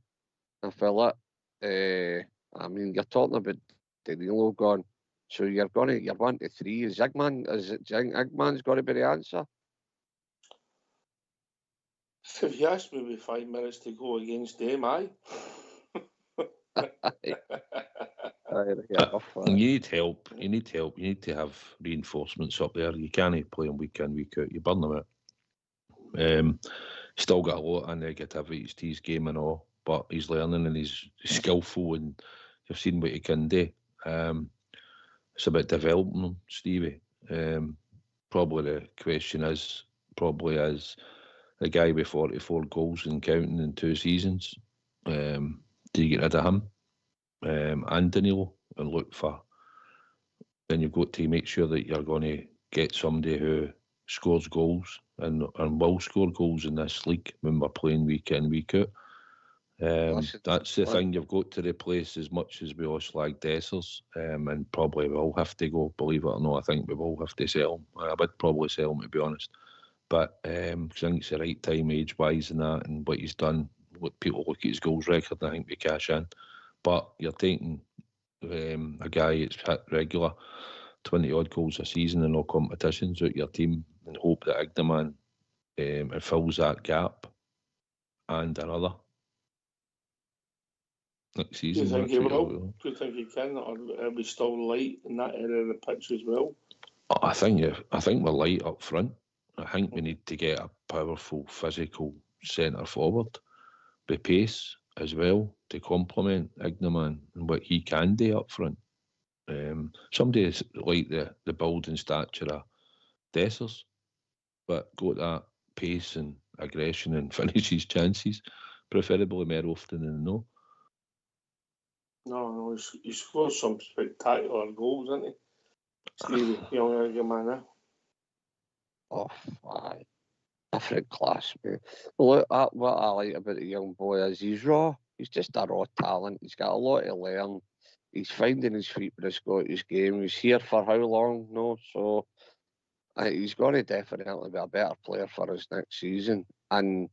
I feel it. I mean, you're talking about Danilo gone. So you're 1 to 3. Is Igman's got to be the answer? If you asked me with 5 minutes to go against them, aye. You need help. You need help. You need to have reinforcements up there. You can't play them week in, week out. You burn them out. Still got a lot of negativities to his game and all, but he's learning and he's skillful and you've seen what he can do. It's about developing them, Stevie. Probably the question is, as the guy with 44 goals and counting in 2 seasons, do you get rid of him and Danilo and look for? Then you've got to make sure that you're going to get somebody who scores goals and will score goals in this league when we're playing week in, week out. That's the thing you've got to replace as much as we all slag Dessers, and probably we'll have to go, believe it or not. I think we will have to sell him. I would probably sell him, to be honest, but I think it's the right time age wise and that, and what he's done. What people look at his goals record, I think we cash in, but you're taking a guy that's hit regular 20 odd goals a season in all competitions out your team and hope that Ignaman fills that gap and another. Next season, do you think he will? Do you think he can, or are we still light in that area of the pitch as well? I think we're light up front. I think we need to get a powerful, physical centre forward with pace as well to complement Ignaman and what he can do up front. Somebody like the build and stature of Dessers, but got that pace and aggression and finish his chances, preferably more often than no. No, he scored some spectacular goals, didn't he? Stevie, young man, eh? Oh, aye. Different class, mate. Look, what I like about the young boy is he's raw. He's just a raw talent. He's got a lot to learn. He's finding his feet with the Scottish game. He's here for how long? No, so he's going to definitely be a better player for us next season. And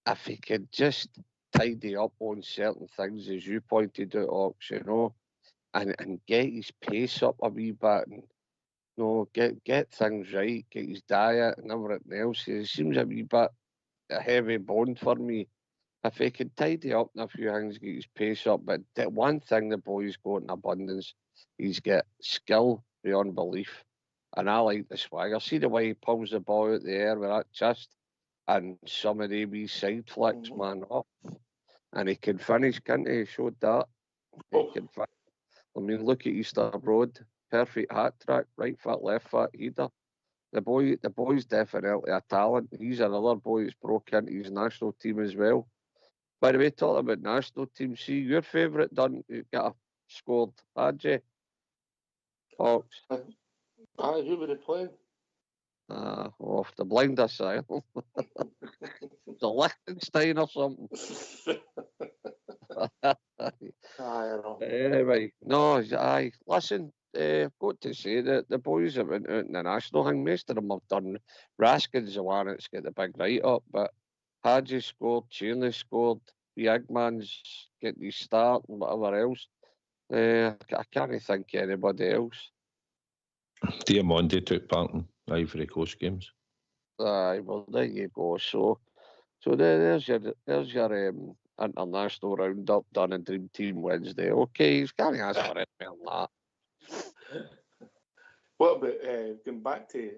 if he could just tidy up on certain things, as you pointed out, Ox, and get his pace up a wee bit, and get things right, get his diet and everything else. He seems a wee bit a heavy bone for me. If he could tidy up in a few things, get his pace up, but the one thing the boy's got in abundance, he's got skill beyond belief. And I like the swagger. See the way he pulls the ball out the air with that chest and some of the wee side flicks, man, off. And he can finish, can't he? He showed that. He can finish. I mean, look at Easter Road. Perfect hat trick, right foot, left foot, header. The boy's definitely a talent. He's another boy that's broke into his national team as well. By the way, talking about national team, see your favourite Dundee scored, had you? Hawks. Aye, who were they playing? Off the blind asylum. The Liechtenstein or something. I know. Anyway, no, aye. Listen, got to say that the boys have been out in the national thing. Most of them have done. Raskin's the one that's got the big write up, but Hadji scored, Cheney scored, the Eggman's getting his start and whatever else. I can't think of anybody else. Diamondi took part in Ivory Coast games. Aye, well, there you go. So there's your international roundup done in Dream Team Wednesday. Okay, you can't ask for it more than that. What about going back to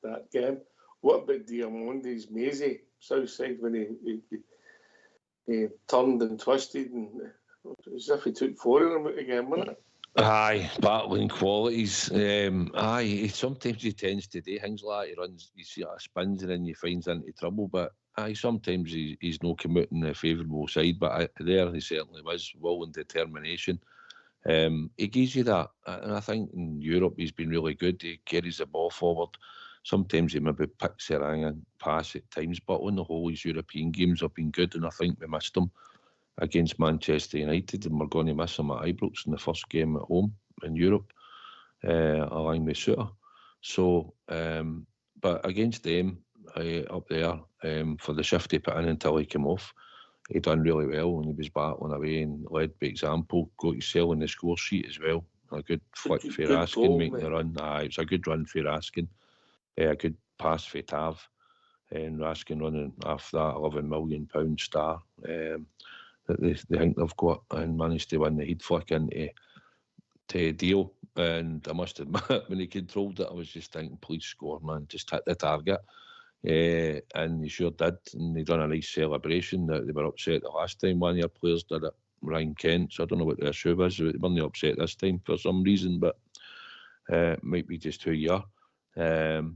that game? What about Diamondi's Maisie Southside when he turned and twisted and as if he took four of them out again, wasn't it? Aye, battling qualities. Sometimes he tends to do things like he runs, you see, spins and then he finds into trouble. But sometimes he's not come out in the favourable side. But there he certainly was, will and determination. He gives you that, and I think in Europe he's been really good. He carries the ball forward. Sometimes he maybe picks the wrong pass at times, but on the whole, his European games have been good, and I think we missed him against Manchester United, and we're going to miss him at Ibrox in the first game at home in Europe, along with Suter. So, but against them up there, for the shift he put in until he came off, he done really well, and he was battling away and led by example, got himself on the score sheet as well. A good flick for Raskin making the run. It was a good run for Raskin. A good pass for Tav, and Raskin running off that £11 million star that they think they've got, and managed to win the head flick into Deal. And I must admit, when he controlled it, I was just thinking, please score, man, just hit the target. And he sure did, and he done a nice celebration. They were upset the last time one of your players did it, Ryan Kent, so I don't know what the issue was. They weren't upset this time for some reason, but it might be just who you are.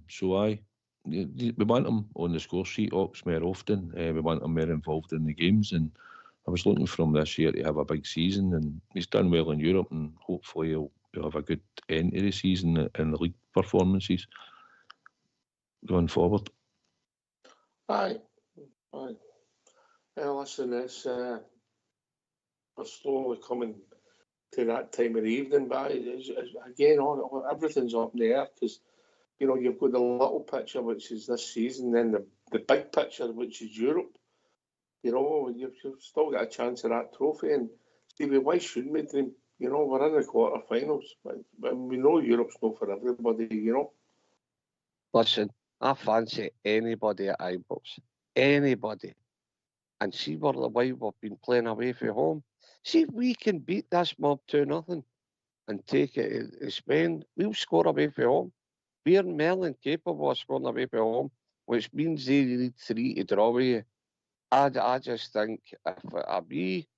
So we want him on the score sheet, Ox, more often. We want him more involved in the games, and I was looking for him this year to have a big season, and he's done well in Europe, and hopefully he'll have a good end to the season in the league performances going forward. Aye. Listen, it's we're slowly coming to that time of the evening, but again, everything's up in the air because you've got the little picture, which is this season, then the big picture, which is Europe. You've still got a chance of that trophy, and Stevie, why shouldn't we dream? We're in the quarterfinals, but we know Europe's not for everybody. Listen, I fancy anybody at Ibrox. Anybody. And see where the way we've been playing away from home. See if we can beat this mob 2-0 and take it to Spain. We'll score away from home. We're more than capable of scoring away from home, which means they need 3 to draw with you. I just think if I be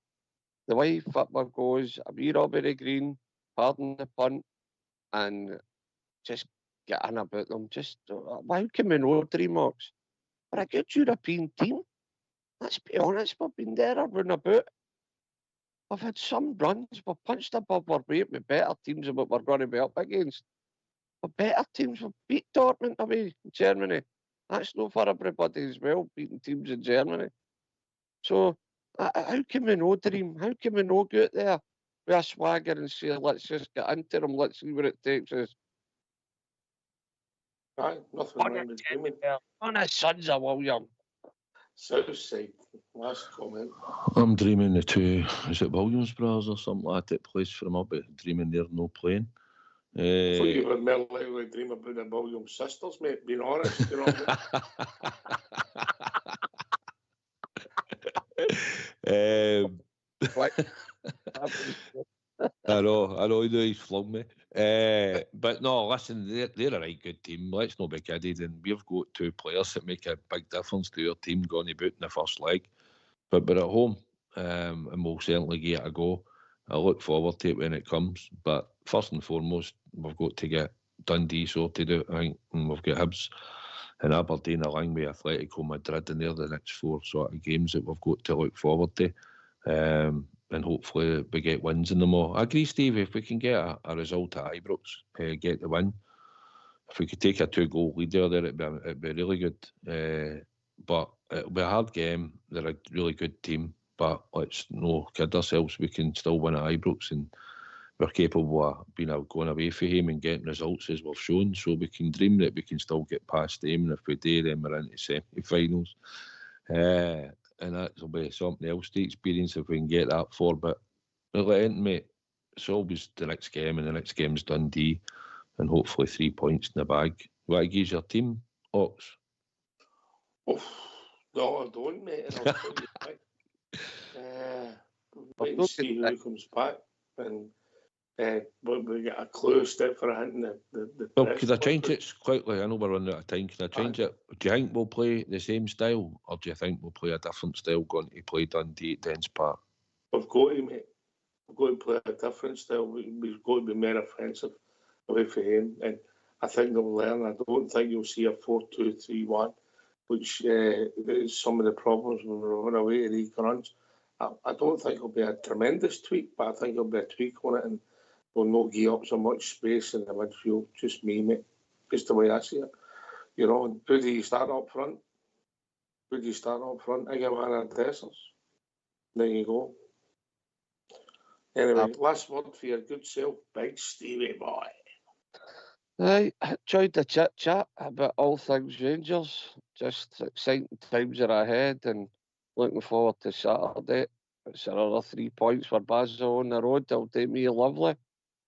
the way football goes, I be Robbie Green, pardon the punt, and just get in about them. Just how can we know DreamWorks? We're a good European team. Let's be honest, we've been there around about. we've had some runs. We've punched above our weight with better teams than what we're going to be up against. We're better teams. We've beat Dortmund away in Germany. That's no for everybody as well, beating teams in Germany. So, how can we no dream? How can we no go out there with a swagger and say, let's just get into them, let's see where it takes us? Aye, nothing wrong with dreaming. On the sons of William. Southside, last comment. I'm dreaming the two, is it Williams brothers or something like that plays for him up, but dreaming they're no playing. I thought you were more likely to dream about the Williams sisters, mate, being honest, you know what I know he's flung me. But no, listen, they're a right good team. Let's not be kidded. And we've got two players that make a big difference to our team going about in the first leg. But we're at home, and we'll certainly give it a go. I look forward to it when it comes. But first and foremost, we've got to get Dundee sorted out, I think. And we've got Hibs and Aberdeen along with Atletico Madrid, and they're the next four sort of games that we've got to look forward to. And hopefully we get wins in them all. I agree, Steve, if we can get a result at Ibrox, get the win. If we could take a 2-goal lead there, it'd be really good. But it'll be a hard game. They're a really good team, but let's not kid ourselves. We can still win at Ibrox, and we're capable of going away from him and getting results as we've shown. So we can dream that we can still get past them, and if we do, then we're into semi-finals. And that'll be something else to experience if we can get that far. But at the end, mate, it's always the next game, and the next game's Dundee, and hopefully 3 points in the bag. What gives your team, Ox? Oh, no, I don't, mate. And I'll tell you why. Wait and see who comes back, and we get a clue, step for a hint in the Well, could I change it quickly? I know we're running out of time. Can I change it? Do you think we'll play the same style, or do you think we'll play a different style going to play Dundee at Dens Park? We've got to, mate. We've got to play a different style. We've got to be more offensive away from him, and I think they'll learn. I don't think you'll see a 4-2-3-1, which is some of the problems when we're running away to these runs. I don't think it'll be a tremendous tweak, but I think it'll be a tweak on it, and we'll not give up so much space in the midfield. Just me, mate. Just the way I see it. You know, who do you start up front? I get one of the Dessers. There you go. Anyway, last word for your good self, Big Stevie boy. I enjoyed the chit-chat about all things Rangers. Just exciting times are ahead, and looking forward to Saturday. It's another 3 points for Basel on the road. It'll do me lovely.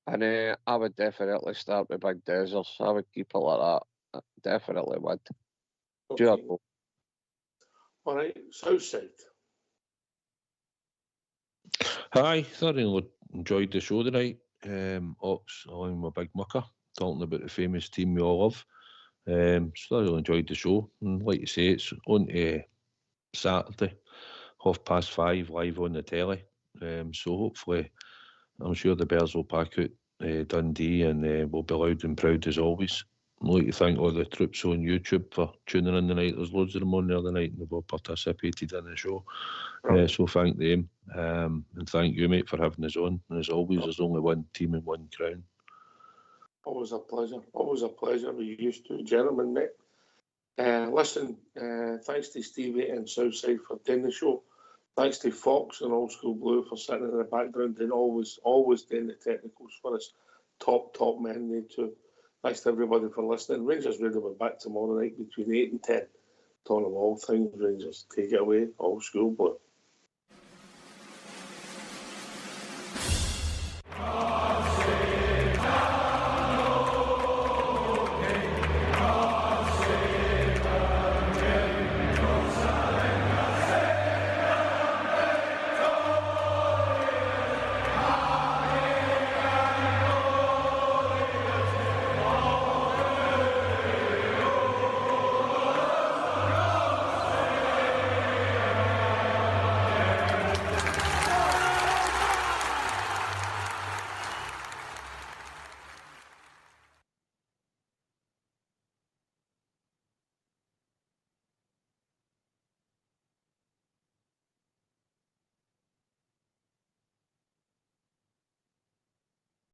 And I would definitely start with Big Deserts. I would keep it like that. I definitely would. Okay. Sure. All right, Southside. Hi, thoroughly enjoyed the show tonight. Ox, along with Big Mucker, talking about the famous team we all love. Thoroughly enjoyed the show. And like you say, it's on to Saturday, 5:30, live on the telly. So hopefully, I'm sure the Bears will pack out Dundee, and we'll be loud and proud as always. I'd like to thank all the troops on YouTube for tuning in tonight. There's loads of them on the other night, and they've all participated in the show. So thank them. And thank you, mate, for having us on. And as always, there's only one team and one crown. Always a pleasure. Always a pleasure. We used to, gentlemen, mate. Listen, thanks to Stevie and Southside for doing the show. Thanks to Fox and Old School Blue for sitting in the background and always doing the technicals for us. Top men, they too. Thanks to everybody for listening. Rangers Radio will be back tomorrow night between 8 and 10. Talking of all things Rangers. Take it away, Old School Blue.